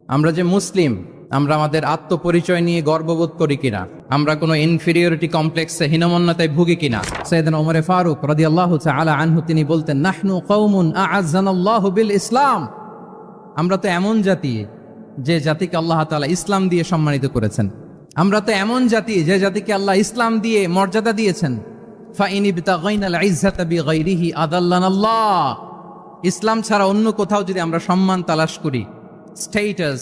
আমরা যে মুসলিম, আমরা আমাদের আত্মপরিচয় নিয়ে গর্ববোধ করি কিনা, আমরা কোনো ইনফিরিয়রিটি কমপ্লেক্সে হীনমন্যতায় ভুগি কিনা। সাইয়েদনা ওমর ফারুক রাদিয়াল্লাহু তাআলা আনহু তিনি বলতেন, নাহনু কওমুন আ'আজ্জানাল্লাহু বিল ইসলাম। আমরা তো এমন জাতি যে জাতিকে আল্লাহ তাআলা ইসলাম দিয়ে সম্মানিত করেছেন। আমরা তো এমন জাতি যে জাতিকে আল্লাহ ইসলাম দিয়ে মর্যাদা দিয়েছেন। ফাইন ইবতাগাইনাল ইজ্জাতা বিগাইরিহি আদাল্লানাল্লাহ। ইসলাম ছাড়া অন্য কোথাও যদি আমরা সম্মান তালাশ করি, স্ট্যাটাস,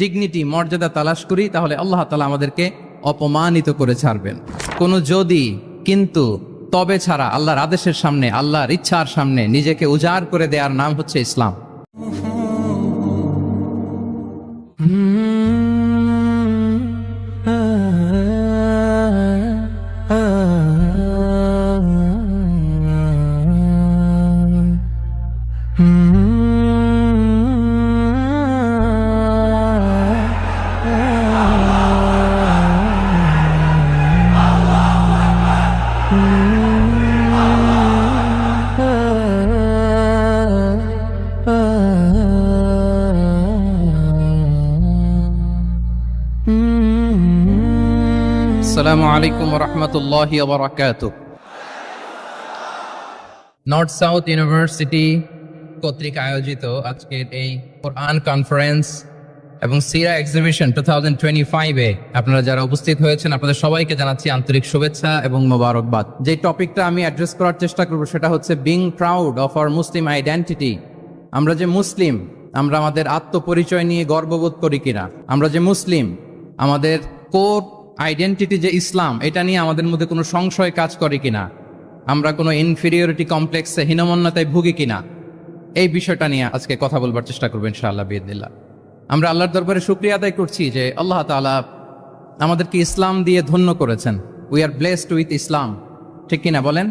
ডিগনিটি, মর্যাদা তালাশ করি, তাহলে আল্লাহ তাআলা আমাদেরকে অপমানিত করে ছাড়বেন। কোনো যদি, কিন্তু, তবে ছাড়া আল্লাহর আদেশের সামনে, আল্লাহর ইচ্ছার সামনে নিজেকে উজাড় করে দেওয়ার নাম হচ্ছে ইসলাম। আসসালামু আলাইকুম ওয়া রাহমাতুল্লাহি ওয়া বারাকাতুহু। নর্থ সাউথ ইউনিভার্সিটি কর্তৃক আয়োজিত আজকের এই কোরআন কনফারেন্স এবং সিরা এক্সিবিশন 2025-এ আপনারা যারা উপস্থিত হয়েছেন, আপনাদের সবাইকে জানাচ্ছি আন্তরিক শুভেচ্ছা এবং মোবারকবাদ। যে টপিকটা আমি অ্যাড্রেস করার চেষ্টা করব সেটা হচ্ছে being proud of our Muslim identity. আমরা যে মুসলিম, আমরা আমাদের আত্মপরিচয় নিয়ে গর্ববোধ করি কিনা। আমরা যে মুসলিম, আমাদের কোর আইডেন্টিটি যে ইসলাম, এটা নিয়ে আমাদের মধ্যে কোনো সংশয় কাজ করে কিনা, আমরা কোনো ইনফিরিয়রিটি কমপ্লেক্সে হীনমন্যতায় ভুগি কিনা, এই বিষয়টা নিয়ে আজকে কথা বলবার চেষ্টা করবো ইনশাআল্লাহ বিইذনিল্লাহ। আমরা আল্লাহর দরবারে শুকরিয়া আদায় করছি যে আল্লাহ তাআলা আমাদেরকে ইসলাম দিয়ে ধন্য করেছেন। উই আর ব্লেসড উইথ ইসলাম, ঠিক কিনা বলেন?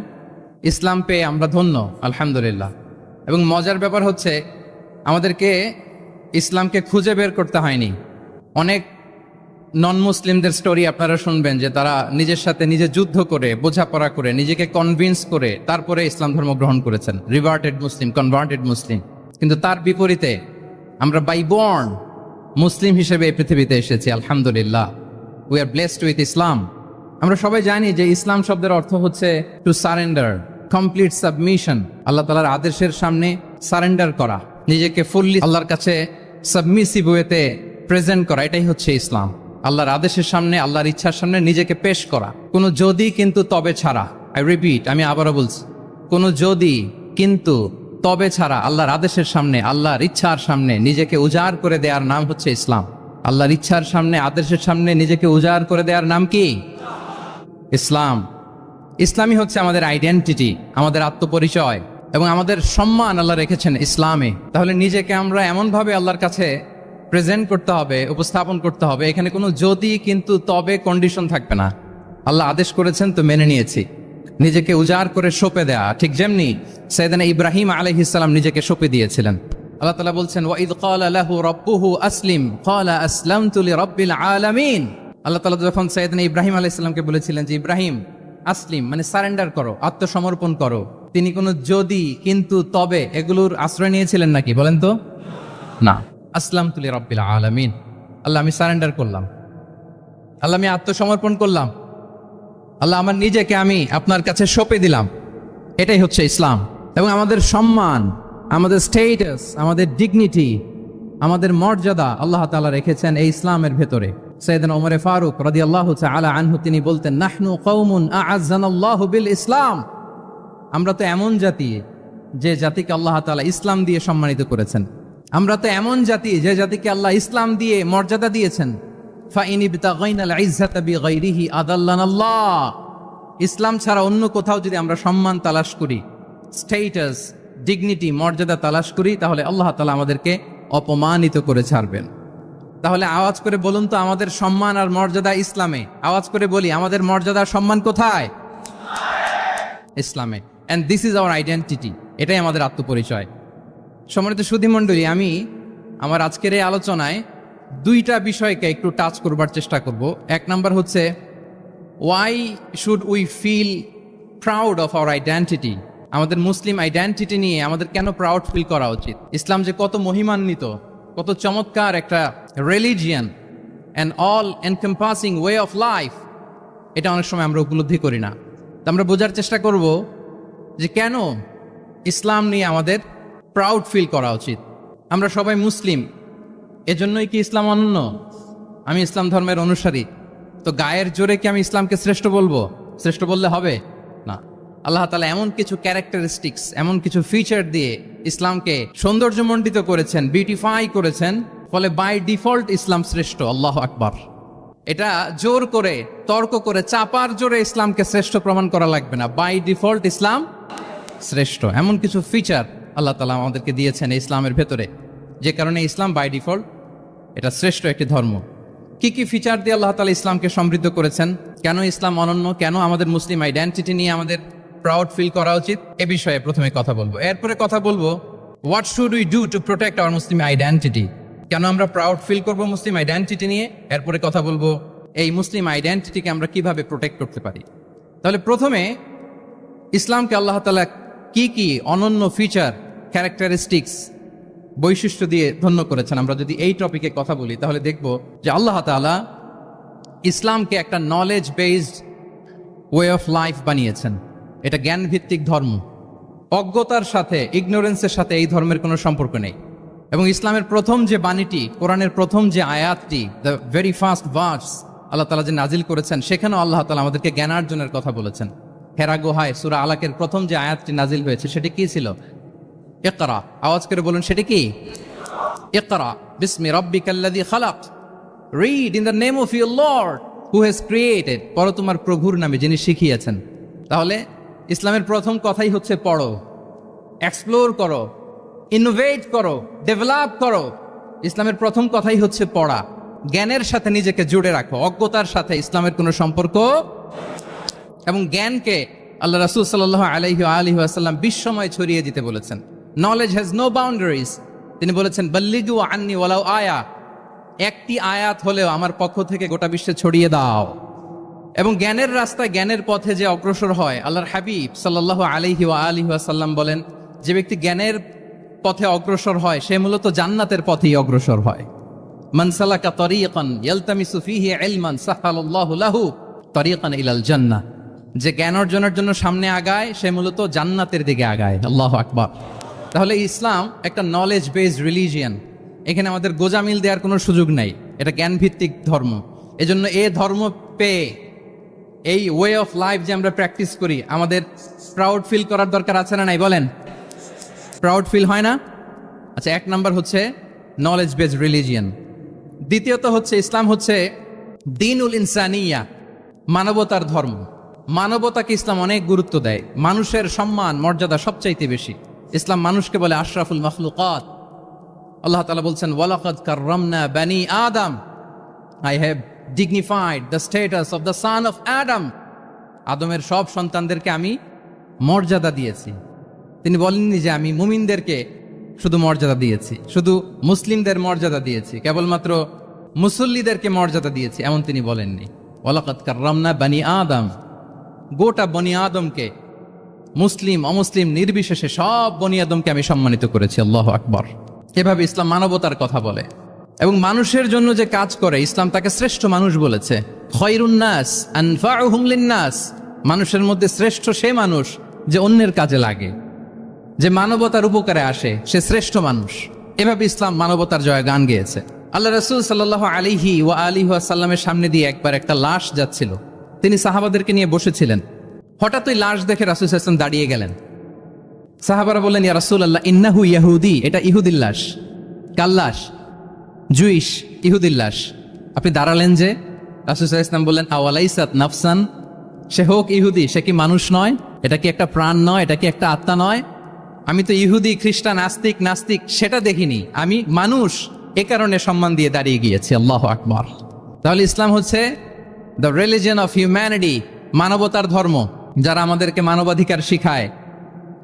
ইসলাম পেয়ে আমরা ধন্য, আলহামদুলিল্লাহ। এবং মজার ব্যাপার হচ্ছে আমাদেরকে ইসলামকে খুঁজে বের করতে হয়নি। অনেক নন মুসলিমদের স্টোরি আপনারা শুনবেন যে তারা নিজের সাথে নিজে যুদ্ধ করে, বোঝাপড়া করে, নিজেকে কনভিন্স করে তারপরে ইসলাম ধর্ম গ্রহণ করেছেন, রিভার্টেড মুসলিম, কনভার্টেড মুসলিম। কিন্তু তার বিপরীতে আমরা বাই বর্ন মুসলিম হিসেবে এই পৃথিবীতে এসেছি, আলহামদুলিল্লাহ। উই আর ব্লেসড উইথ ইসলাম। আমরা সবাই জানি যে ইসলাম শব্দের অর্থ হচ্ছে টু সারেন্ডার, কমপ্লিট সাবমিশন। আল্লাহ তাআলার আদেশের সামনে সারেন্ডার করা, নিজেকে ফুললি আল্লাহর কাছে সাবমিসিভ ওয়েতে প্রেজেন্ট করা, এটাই হচ্ছে ইসলাম। আল্লাহর আদেশের সামনে, আল্লাহর ইচ্ছার সামনে নিজেকে পেশ করা, কোনো যদি, কিন্তু, তবে ছাড়া। আই রিপিট, আমি আবারও বলছি, কোনো যদি, কিন্তু, তবে ছাড়া আল্লাহর আদেশের সামনে, আল্লাহর ইচ্ছার সামনে নিজেকে উজাড় করে দেওয়ার নাম হচ্ছে ইসলাম। আল্লাহর ইচ্ছার সামনে, আদেশের সামনে নিজেকে উজাড় করে দেওয়ার নাম কি? ইসলাম। ইসলামই হচ্ছে আমাদের আইডেন্টিটি, আমাদের আত্মপরিচয় এবং আমাদের সম্মান আল্লাহ রেখেছেন ইসলামে। তাহলে নিজেকে আমরা এমনভাবে আল্লাহর কাছে প্রেজেন্ট করতে হবে, উপস্থাপন করতে হবে, এখানে কোনো যদি, কিন্তু, তবে কন্ডিশন থাকবে না। আল্লাহ আদেশ করেছেন তো মেনে নিয়েছি। নিজেকে উজাড় করে সঁপে দেয়া, ঠিক যেমনি সাইয়েদনা ইব্রাহিম আলাইহিস সালাম নিজেকে সঁপে দিয়েছিলেন। আল্লাহ তাআলা বলছেন, ওয়া ইয ক্বালা লাহু রাব্বুহু আসলিম ক্বালা আসলামতু লিরাব্বিল আলামিন। আল্লাহ তাআলা যখন সাইয়েদনা ইব্রাহিম আলাইহিস সালামকে বলেছিলেন যে ইব্রাহিম আসলিম, মানে সারেন্ডার করো, আত্মসমর্পণ করো, তিনি কোনো যদি, কিন্তু, তবে এগুলোর আশ্রয় নিয়েছিলেন নাকি? বলেন তো না। আসলামতু লিরাব্বিল আলামিন, আল্লাহ আমি সারেন্ডার করলাম, আল্লাহ আমি আত্মসমর্পণ করলাম, আল্লাহ আমার নিজেকে আমি আপনার কাছে সঁপে দিলাম। এটাই হচ্ছে ইসলাম। এবং আমাদের সম্মান, আমাদের স্ট্যাটাস, আমাদের ডিগনিটি, আমাদের মর্যাদা আল্লাহ তাআলা রেখেছেন এই ইসলামের ভেতরে। সাইয়েদনা ওমর ফারুক রাদিয়াল্লাহু তাআলা আনহু তিনি বলতেন, নাহনু কওমুন আ'আজ্জানাল্লাহু বিল ইসলাম। আমরা তো এমন জাতি যে জাতিকে আল্লাহ তাআলা ইসলাম দিয়ে সম্মানিত করেছেন। আমরা তো এমন জাতি যে জাতিকে আল্লাহ ইসলাম দিয়ে মর্যাদা দিয়েছেন। ফাইন ইবতাগাইনাল ইজ্জাতা বিগাইরিহি আদাল্লানাল্লাহ। ইসলাম ছাড়া অন্য কোথাও যদি আমরা সম্মান তালাশ করি, স্ট্যাটাস, ডিগনিটি, মর্যাদা তালাশ করি, তাহলে আল্লাহ তাআলা আমাদেরকে অপমানিত করে ছাড়বেন। তাহলে আওয়াজ করে বলুন তো, আমাদের সম্মান আর মর্যাদা ইসলামে। আওয়াজ করে বলি, আমাদের মর্যাদা সম্মান কোথায়? ইসলামে। And this is our identity, এটাই আমাদের আত্মপরিচয়। সম্মানিত সুধীমণ্ডলী, আমি আমার আজকের এই আলোচনায় দুইটা বিষয়কে একটু টাচ করবার চেষ্টা করব। এক নাম্বার হচ্ছে, why should we feel proud of our identity. আমাদের মুসলিম আইডেন্টিটি নিয়ে আমাদের কেন প্রাউড ফিল করা উচিত? ইসলাম যে কত মহিমান্বিত, কত চমৎকার একটা religion and all encompassing way of life, এটা অনেক সময় আমরা উপলব্ধি করি না। তো আমরা বোঝার চেষ্টা করব যে কেন ইসলাম নিয়ে আমাদের প্রাউড ফিল করা উচিত। আমরা সবাই মুসলিম, এজন্যই কি ইসলাম অনন্য? আমি ইসলাম ধর্মের অনুসারী, তো গায়ের জোরে কি আমি ইসলামকে শ্রেষ্ঠ বলবো? শ্রেষ্ঠ বললে হবে না। আল্লাহ তাআলা এমন কিছু ক্যারেক্টারিস্টিক্স, এমন কিছু ফিচার দিয়ে ইসলামকে সৌন্দর্যমণ্ডিত করেছেন, বিউটিফাই করেছেন, ফলে বাই ডিফল্ট ইসলাম শ্রেষ্ঠ। আল্লাহু আকবার। এটা জোর করে, তর্ক করে, চাপার জোরে ইসলামকে শ্রেষ্ঠ প্রমাণ করা লাগবে না। বাই ডিফল্ট ইসলাম শ্রেষ্ঠ। এমন কিছু ফিচার আল্লাহ তাআলা আমাদেরকে দিয়েছেন ইসলামের ভেতরে, যে কারণে ইসলাম বাই ডিফল্ট এটা শ্রেষ্ঠ একটি ধর্ম। কি কি ফিচার দিয়ে আল্লাহ তাআলা ইসলামকে সমৃদ্ধ করেছেন, কেন ইসলাম অনন্য, কেন আমাদের মুসলিম আইডেন্টিটি নিয়ে আমাদের প্রাউড ফিল করা উচিত, এ বিষয়ে প্রথমে কথা বলবো। এরপরে কথা বলবো what should we do to protect our Muslim identity, কেন আমরা প্রাউড ফিল করব মুসলিম আইডেন্টিটি নিয়ে। এরপরে কথা বলবো এই মুসলিম আইডেন্টিটিকে আমরা কিভাবে প্রোটেক্ট করতে পারি। তাহলে প্রথমে ইসলামকে আল্লাহ তাআলা কি কি অনন্য ফিচার, ক্যারেক্টারিস্টিক্স, বৈশিষ্ট্য দিয়ে ধন্য করেছেন। আমরা যদি এই টপিকে কথা বলি তাহলে দেখব যে আল্লাহ তাআলা ইসলামকে একটা knowledge based way of life বানিয়েছেন। এটা জ্ঞান ভিত্তিক ধর্ম। অজ্ঞতার সাথে, ইগনোরেন্সের সাথে এই ধর্মের কোনো সম্পর্ক নেই। এবং ইসলামের প্রথম যে বাণীটি, কোরআনের প্রথম যে আয়াতটি, দ্য ভেরি ফার্স্ট ভার্স আল্লাহ তাআলা যে নাজিল করেছেন, সেখানেও আল্লাহ তাআলা আমাদেরকে জ্ঞানার্জনের কথা বলেছেন। হেরা গুহায় সূরা আলাকের প্রথম যে আয়াতটি নাজিল হয়েছে সেটি কি ছিল? ইকরা। আওয়াজ করে বলুন, সেটি কি? ইকরা বিসমি রাব্বিকাল্লাযী খালাক, read in the name of your lord who has created, পড়ো তোমার প্রভুর নামে যিনি শিখিয়েছেন। তাহলে ইসলামের প্রথম কথাই হচ্ছে পড়ো, এক্সপ্লোর করো, ইনোভেট করো, ডেভেলপ করো। ইসলামের প্রথম কথাই হচ্ছে পড়া। জ্ঞানের সাথে নিজেকে জুড়ে রাখো, অজ্ঞতার সাথে ইসলামের কোনো সম্পর্ক। এবং জ্ঞানকে আল্লাহ রাসূল সাল্লাল্লাহু আলাইহি ওয়াসাল্লাম বিশ্বময় ছড়িয়ে দিতে বলেছেন। Knowledge has no boundaries. তিনি বলেছেন বাল্লিগু আন্নি ওয়ালাউ আয়া, একটি আয়াত হলেও আমার পক্ষ থেকে গোটা বিশ্বে ছড়িয়ে দাও। এবং জ্ঞানের রাস্তায়, জ্ঞানের পথে যে অগ্রসর হয়, আল্লাহর হাবিব সাল্লাল্লাহু আলাইহি ওয়াসাল্লাম বলেন, যে ব্যক্তি জ্ঞানের পথে অগ্রসর হয় সে মূলত জান্নাতের পথেই অগ্রসর হয়। মান সালাকা তরিকান ইয়ালতামিসু ফীহি ইলমান সাহালাল্লাহু লাহু তরিকান ইলাল জান্নাহ, যে জ্ঞান অর্জনের জন্য সামনে আগায় সে মূলত জান্নাতের দিকে আগায়। আল্লাহু আকবার। তাহলে ইসলাম একটা নলেজ বেসড রিলিজিয়ান। এখানে আমাদের গোজামিল দেওয়ার কোনো সুযোগ নাই। এটা জ্ঞান ভিত্তিক ধর্ম। এজন্য এই ধর্ম পেয়ে এই ওয়ে অফ লাইফ যে আমরা প্র্যাকটিস করি, আমাদের প্রাউড ফিল করার দরকার আছে না নাই? বলেন, প্রাউড ফিল হয় না? আচ্ছা, এক নাম্বার হচ্ছে নলেজ বেসড রিলিজিয়ান। দ্বিতীয়ত হচ্ছে ইসলাম হচ্ছে দ্বীনুল ইনসানিয়া, মানবতার ধর্ম। মানবতাকে ইসলাম অনেক গুরুত্ব দেয়। মানুষের সম্মান, মর্যাদা সবচাইতে বেশি। ইসলাম মানুষকে বলে আশরাফুল মাখলুকাত। আল্লাহ তাআলা বলছেন ওয়ালাকাদ কাররামনা বানি আদম, I have dignified the status of the son of Adam. আদমের সব সন্তানদেরকে আমি মর্যাদা দিয়েছি। তিনি বলেননি যে আমি মুমিনদেরকে শুধু মর্যাদা দিয়েছি, শুধু মুসলিমদের মর্যাদা দিয়েছি, কেবলমাত্র মুসল্লিদেরকে মর্যাদা দিয়েছি, এমন তিনি বলেননি। ওয়ালাকাদ কাররামনা বানি আদম, গোটা বনি আদমকে, মুসলিম অমুসলিম নির্বিশেষে সব বনি আদমকে আমি সম্মানিত করেছি। আল্লাহু আকবার। এভাবে ইসলাম মানবতার কথা বলে এবং মানুষের জন্য যে কাজ করে ইসলাম তাকে শ্রেষ্ঠ মানুষ বলেছে। খায়রুন নাস আনফাউহুম লিন-নাস, মানুষের মধ্যে শ্রেষ্ঠ সে মানুষ যে অন্যের কাজে লাগে, যে মানবতার উপকারে আসে, সে শ্রেষ্ঠ মানুষ। এভাবে ইসলাম মানবতার জয়গান গেয়েছে। আল্লাহ রাসূল সাল্লাল্লাহু আলাইহি ওয়াসাল্লামের সামনে দিয়ে একবার একটা লাশ যাচ্ছিল। তিনি সাহাবাদেরকে নিয়ে বসেছিলেন। হঠাৎ ওই লাশ দেখে রাসূল সাল্লাল্লাহু আলাইহি ওয়াসাল্লাম দাঁড়িয়ে গেলেন। সাহাবারা বললেন, ইয়া রাসূলুল্লাহ, ইন্নাহু ইয়াহুদি, এটা ইহুদির লাশ। কার লাশ? জুইশ, ইহুদির লাশ। আপনি দাঁড়ালেন যে? রাসূল সাল্লাল্লাহু আলাইহি ওয়াসাল্লাম বললেন, আওয়ালাইসাত নাফসান, সে হোক ইহুদি, সে কি মানুষ নয়? এটা কি একটা প্রাণ নয়? এটা কি একটা আত্মা নয়? আমি তো ইহুদি, খ্রিস্টান, আস্তিক, নাস্তিক সেটা দেখিনি, আমি মানুষ, এ কারণে সম্মান দিয়ে দাঁড়িয়ে গিয়েছি। আল্লাহু আকবার। তাহলে ইসলাম হচ্ছে দ্য রিলিজিয়ন অফ হিউম্যানিটি, মানবতার ধর্ম। যারা আমাদেরকে মানবাধিকার শিখায়,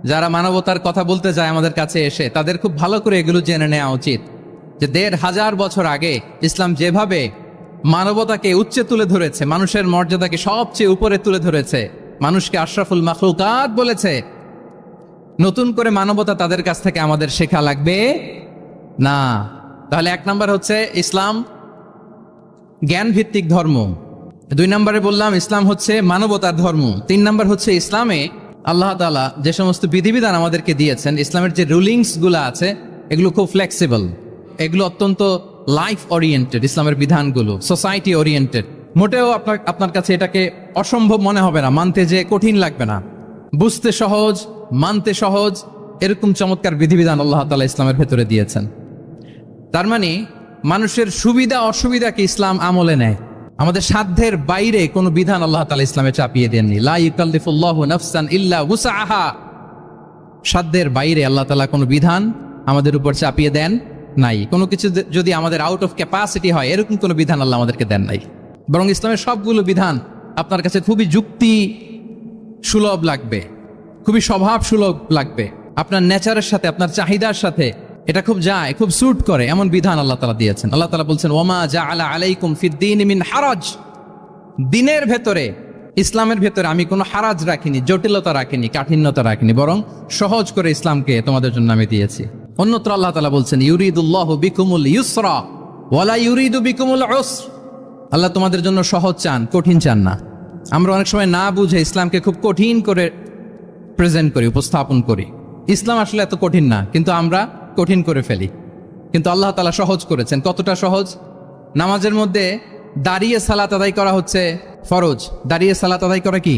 যারা মানবতার কথা বলতে যায় আমাদের কাছে এসে, তাদের খুব ভালো করে এগুলো জেনে নেওয়া উচিত যে ১৫০০ বছর আগে ইসলাম যেভাবে মানবতাকে উচ্চে তুলে ধরেছে, মানুষের মর্যাদাকে সবচেয়ে উপরে তুলে ধরেছে, মানুষকে আশরাফুল মাখলুকাত বলেছে, নতুন করে মানবতা তাদের কাছ থেকে আমাদের শেখা লাগবে না। তাহলে 1 নাম্বার হচ্ছে ইসলাম জ্ঞান ভিত্তিক ধর্ম, 2 নম্বরে বললাম ইসলাম হচ্ছে মানবতার ধর্ম, 3 নাম্বার হচ্ছে ইসলামে আল্লাহ তাআলা যে সমস্ত বিধিবিধান আমাদেরকে দিয়েছেন, ইসলামের যে রুলিংস গুলো আছে এগুলো খুব ফ্লেক্সিবল, এগুলো অত্যন্ত লাইফ ওরিয়েন্টেড, ইসলামের বিধানগুলো সোসাইটি ওরিয়েন্টেড। মোটেও আপনার কাছে এটাকে অসম্ভব মনে হবে না, মানতে যে কঠিন লাগবে না, বুঝতে সহজ, মানতে সহজ, এরকম চমৎকার বিধিবিধান আল্লাহ তাআলা ইসলামের ভেতরে দিয়েছেন। তার মানে মানুষের সুবিধা অসুবিধাকে ইসলাম আমলে নেয়, আমাদের সাধ্যের বাইরে কোনো বিধান আল্লাহ তাআলা ইসলামে চাপিয়ে দেননি। লা ইউকাল্লিফুল্লাহু নাফসান ইল্লা উসআহা, সাধ্যের বাইরে আল্লাহ তাআলা কোনো বিধান আমাদের উপর চাপিয়ে দেন নাই। কোনো কিছু যদি আমাদের আউট অফ ক্যাপাসিটি হয়, এরকম কোনো বিধান আল্লাহ আমাদেরকে দেন নাই। বরং ইসলামের সবগুলো বিধান আপনার কাছে খুবই যুক্তি সুলভ লাগবে, খুবই স্বভাব সুলভ লাগবে, আপনার নেচারের সাথে, আপনার চাহিদার সাথে এটা খুব যায়, খুব স্যুট করে, এমন বিধান আল্লাহ তাআলা দিয়েছেন। আল্লাহ তাআলা বলছেন ওয়ামা জাআলা আলাইকুম ফিদ্দীন মিন হারাজ, দিনের ভেতরে, ইসলামের ভেতরে আমি কোনো হারাজ রাখিনি, জটিলতা রাখিনি, কাঠিন্যতা রাখিনি, বরং সহজ করে ইসলামকে তোমাদের জন্য আমি দিয়েছি। অন্যত্র আল্লাহ তাআলা বলছেন ইউরিদুল্লাহু বিকুমুল ইউসরা ওয়ালা ইউরিদু বিকুমুল উসর, আল্লাহ তোমাদের জন্য সহজ চান, কঠিন চান না। আমরা অনেক সময় না বুঝে ইসলামকে খুব কঠিন করে প্রেজেন্ট করি, উপস্থাপন করি। ইসলাম আসলে এত কঠিন না, কিন্তু আমরা কঠিন করে ফেলি। কিন্তু আল্লাহ তাআলা সহজ করেছেন। কতটা সহজ? নামাজের মধ্যে দাঁড়িয়ে সালাত আদায় করা হচ্ছে ফরজ। দাঁড়িয়ে সালাত আদায় করা কি?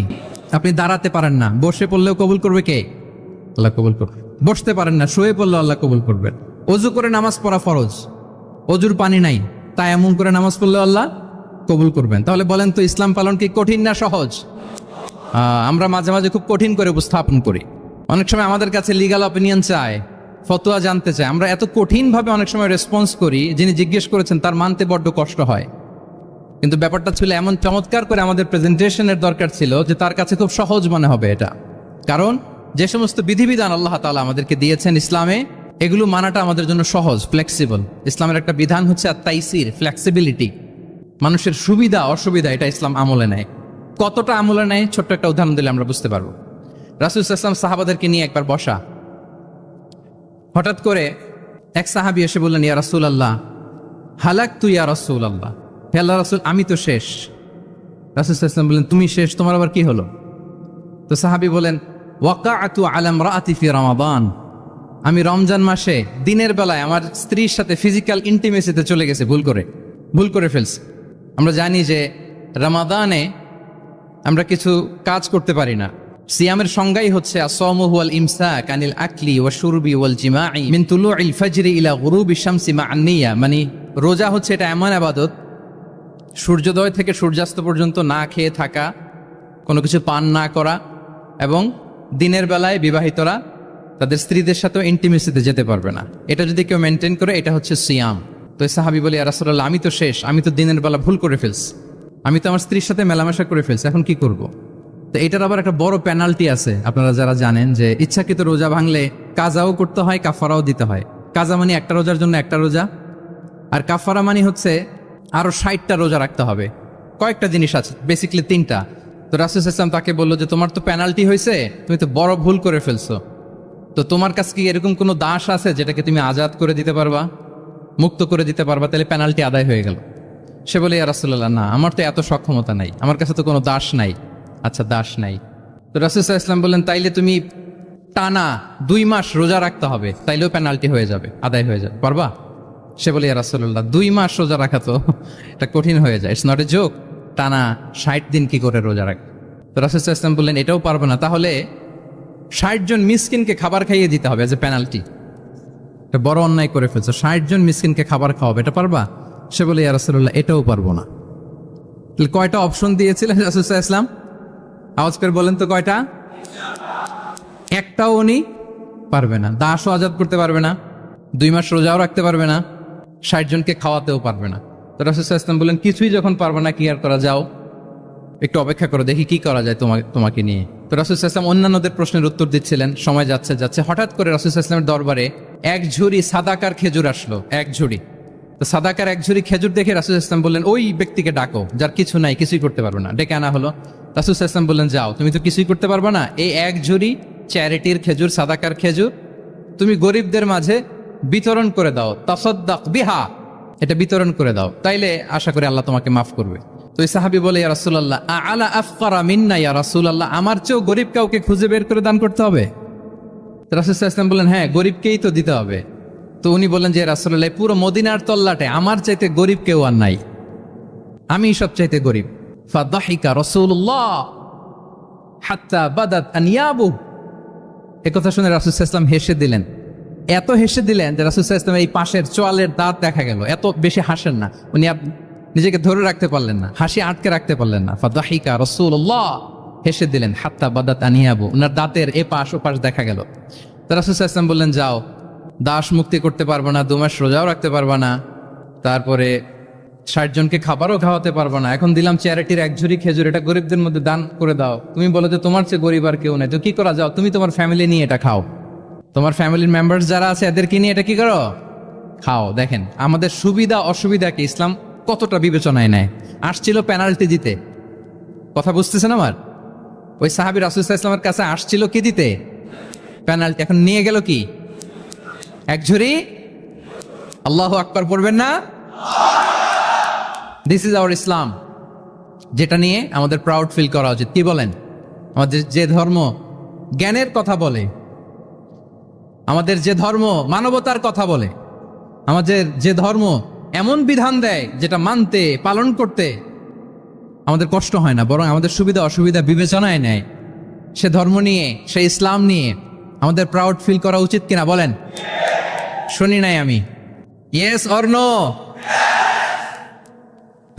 আপনি দাঁড়াতে পারেন না, বসে পড়লেও কবুল করবে কে? আল্লাহ কবুল করবে। বসতে পারেন না, শুয়ে পড়লেও আল্লাহ কবুল করবেন। অজু করে নামাজ পড়া ফরজ, অজুর পানি নাই, তাই এমন করে নামাজ পড়লেও আল্লাহ কবুল করবেন। তাহলে বলেন তো ইসলাম পালন কি কঠিন না সহজ? আমরা মাঝে মাঝে খুব কঠিন করে উপস্থাপন করি। অনেক সময় আমাদের কাছে লিগ্যাল অপিনিয়ন চায়, ফতোয়া জানতে চায়, আমরা এত কঠিনভাবে অনেক সময় রেসপন্স করি, যিনি জিজ্ঞেস করেছেন তার মানতে বড্ড কষ্ট হয়। কিন্তু ব্যাপারটা ছিল এমন চমৎকার করে আমাদের প্রেজেন্টেশনের দরকার ছিল যে তার কাছে খুব সহজ মনে হবে এটা। কারণ যে সমস্ত বিধিবিধান আল্লাহ তাআলা আমাদেরকে দিয়েছেন ইসলামে, এগুলো মানাটা আমাদের জন্য সহজ, ফ্লেক্সিবল। ইসলামের একটা বিধান হচ্ছে আত-তাইসির, ফ্লেক্সিবিলিটি, মানুষের সুবিধা অসুবিধা এটা ইসলাম আমলে নেয়। কতটা আমলে নেয় ছোট্ট একটা উদাহরণ দিলে আমরা বুঝতে পারবো। রাসূল সাল্লাল্লাহু আলাইহি ওয়াসাল্লাম সাহাবাদেরকে নিয়ে একবার বসা, হঠাৎ করে এক সাহাবী এসে বললেন ইয়া রাসূলুল্লাহ হালাকতু ইয়া রাসূলুল্লাহ, হে আল্লাহর রাসূল আমি তো শেষ। রাসূল সাল্লাল্লাহু আলাইহি ওয়াসাল্লাম বললেন তুমি শেষ, তোমার আবার কি হলো? তো সাহাবী বলেন ওয়াকাআতু আলা ইমরাআতি ফি রমাদান, আমি রমজান মাসে দিনের বেলায় আমার স্ত্রীর সাথে ফিজিক্যাল ইন্টিমেসিতে চলে গেছে, ভুল করে ফেলছি। আমরা জানি যে রমাদানে আমরা কিছু কাজ করতে পারি না। সিয়ামের সংজ্ঞাই হচ্ছে আসসামু ওয়াল ইমসাক আনিল আকলি ওয়া শুরবি ওয়াল জিমাই মিন তুলুইল ফাজরি ইলা গুরুবি শামসি মা'আন নিয়া, মানে রোজা হচ্ছে এটা এমন ইবাদত, সূর্যোদয় থেকে সূর্যাস্ত পর্যন্ত না খেয়ে থাকা, কোনো কিছু পান না করা, এবং দিনের বেলায় বিবাহিতরা তাদের স্ত্রীদের সাথেও ইন্টিমেসিতে যেতে পারবে না। এটা যদি কেউ মেনটেন করে এটা হচ্ছে সিয়াম। তো সাহাবী বলে ইয়া রাসূলুল্লাহ আমি তো শেষ, আমি তো দিনের বেলা ভুল করে ফেলছি, আমি তো আমার স্ত্রীর সাথে মেলামেশা করে ফেলছি, এখন কি করব? তো এটার আবার একটা বড় পেনাল্টি আছে, আপনারা যারা জানেন যে ইচ্ছাকৃত রোজা ভাঙলে কাজাও করতে হয়, কাফারাও দিতে হয়। কাজা মানে একটা রোজার জন্য একটা রোজা, আর কাফারা মানে হচ্ছে আরো 60টা রোজা রাখতে হবে। কয়েকটা জিনিস আছে, বেসিক্যালি 3টা। তো রাসূল সাল্লাল্লাহু আলাইহি ওয়াসাল্লাম তাকে বললো যে তোমার তো পেনাল্টি হয়েছে, তুমি তো বড় ভুল করে ফেলছো, তো তোমার কাছে কি এরকম কোনো দাস আছে যেটাকে তুমি আজাদ করে দিতে পারবা, মুক্ত করে দিতে পারবা, তাহলে পেনাল্টি আদায় হয়ে গেল। সে বলে ইয়া রাসূলুল্লাহ না, আমার তো এত সক্ষমতা নাই, আমার কাছে তো কোনো দাস নাই। আচ্ছা দাস নাই, তো রাসূল সাল্লাল্লাহু আলাইহি ওয়াসাল্লাম বললেন তাইলে তুমি টানা 2 মাস রোজা রাখতে হবে, তাইলেও পেনাল্টি হয়ে যাবে, আদায় হয়ে যাবে, পারবা? সে বলে ইয়া রাসূলুল্লাহ 2 মাস রোজা রাখা তো এটা কঠিন হয়ে যায়, ইটস নট এ জোক, টানা 60 দিন কি করে রোজা রাখ? তো রাসূল সাল্লাল্লাহু আলাইহি ওয়াসাল্লাম বললেন এটাও পারবো না, তাহলে 60 জন মিসকিনকে খাবার খাইয়ে দিতে হবে এজ এ পেনাল্টি। এটা বড় অন্যায় করে ফেলছো, 60 জন মিসকিনকে খাবার খাওয়াবে, এটা পারবা? সে বলে ইয়া রাসূলুল্লাহ এটাও পারবো না। তাহলে কয়টা অপশন দিয়েছিলেন রাসূল সাল্লাল্লাহু আলাইহি ওয়াসাল্লাম? আওয়াজ করে বলেন তো কয়টা? একটাও উনি পারবে না, দাসও আজাদ করতে পারবে না, 2 মাস রোজাও রাখতে পারবে না, 60 জনকে খাওয়াতেও পারবে না। তো রাসূল সাল্লাল্লাহু আলাইহি ওয়াসাল্লাম বললেন কিছুই যখন পারবে না, কি আর করা, যাও একটু অপেক্ষা করো, দেখি কি করা যায় তোমাকে নিয়ে। তো রাসূল সাল্লাল্লাহু আলাইহি ওয়াসাল্লাম অন্যান্যদের প্রশ্নের উত্তর দিচ্ছিলেন, সময় যাচ্ছে, হঠাৎ করে রাসূল সাল্লাল্লাহু আলাইহি ওয়াসাল্লামের দরবারে এক ঝুড়ি সাদাকার খেজুর আসলো, এক ঝুড়ি। তো সাদাকার এক ঝুড়ি খেজুর দেখে রাসূল সাল্লাল্লাহু আলাইহি ওয়াসাল্লাম বললেন ওই ব্যক্তিকে ডাকো যার কিছু নাই, কিছুই করতে পারবে না। ডেকে আনা হলো। রাসূল সাল্লাল্লাহু আলাইহি ওয়াসাল্লাম বললেন যাও, তুমি তো কিছুই করতে পারবে না, এই এক ঝুড়ি চ্যারিটির খেজুর, সাদাকার খেজুর, তুমি গরিবদের মাঝে বিতরণ করে দাও, তাসাদ্দাক বিহা, এটা বিতরণ করে দাও, তাইলে আশা করি আল্লাহ তোমাকে মাফ করবে। তো এই সাহাবী বলে, ইয়া রাসূলুল্লাহ আলা আফকারা মিন্না ইয়া রাসূলুল্লাহ, আমার চেয়েও গরিব কাউকে খুঁজে বের করে দান করতে হবে? রাসূল সাল্লাল্লাহু আলাইহি ওয়াসাল্লাম বললেন, হ্যাঁ, গরিবকেই তো দিতে হবে। তো উনি বললেন যে রাসূলুল্লাহ, পুরো মদিনার তল্লাটে আমার চাইতে গরিব কেউ আর নাই, আমি সবচাইতে গরিব। ফাদাহিকা রাসূলুল্লাহ হাত্তা বাদাত আনিয়াবু, একথা শুনে রাসূল সাল্লাল্লাহু আলাইহি ওয়াসাল্লাম হেসে দিলেন। এত হেসে দিলেন যে রাসূল সাল্লাল্লাহু আলাইহি ওয়াসাল্লাম এই পাশের চোয়ালের দাঁত দেখা গেল। এত বেশি হাসেন না উনি, নিজেকে ধরে রাখতে পারলেন না, হাসি আটকে রাখতে পারলেন না। ফাদাহিকা রাসূলুল্লাহ, হেসে দিলেন। হাত্তা বাদাত আনিয়াবু, ওনার দাঁতের এপাশ ওপাশ দেখা গেল। তো রাসূল সাল্লাল্লাহু আলাইহি ওয়াসাল্লাম বললেন, যাও, দাস মুক্তি করতে পারবো না, 2 মাস রোজাও রাখতে পারবা না, তারপরে 60 জনকে খাবারও খাওয়াতে পারবো না, এখন দিলাম চ্যারিটির 1 ঝুড়ি খেজুর, এটা গরিবদের মধ্যে দান করে দাও। তুমি বলো যে তোমার চেয়ে গরিব আর কেউ নাই, তো কি করা যাও, তুমি তোমার ফ্যামিলি নিয়ে এটা খাও, তোমার ফ্যামিলির মেম্বার্স যারা আছে এদেরকে নিয়ে এটা কি করো, খাও। দেখেন আমাদের সুবিধা অসুবিধাকে ইসলাম কতটা বিবেচনায় নেয়। আসছিল পেনাল্টি দিতে, কথা বুঝতেছেন আমার? ওই সাহাবী রাসূল সাল্লাল্লাহু আলাইহি ওয়াসাল্লামের কাছে আসছিল কি দিতে, পেনাল্টি, এখন নিয়ে গেল কি 1 ঝুড়ি। আল্লাহু আকবার পড়বেন না? দিস ইজ আওয়ার ইসলাম, যেটা নিয়ে আমাদের প্রাউড ফিল করা উচিত। কি বলেন? আমাদের যে ধর্ম জ্ঞানের কথা বলে, আমাদের যে ধর্ম মানবতার কথা বলে, আমাদের যে ধর্ম এমন বিধান দেয় যেটা মানতে পালন করতে আমাদের কষ্ট হয় না, বরং আমাদের সুবিধা অসুবিধা বিবেচনায় নেয়, সে ধর্ম নিয়ে, সে ইসলাম নিয়ে আমাদের প্রাউড ফিল করা উচিত কিনা বলেন? শুনি নাই আমি, ইয়েস অর নো?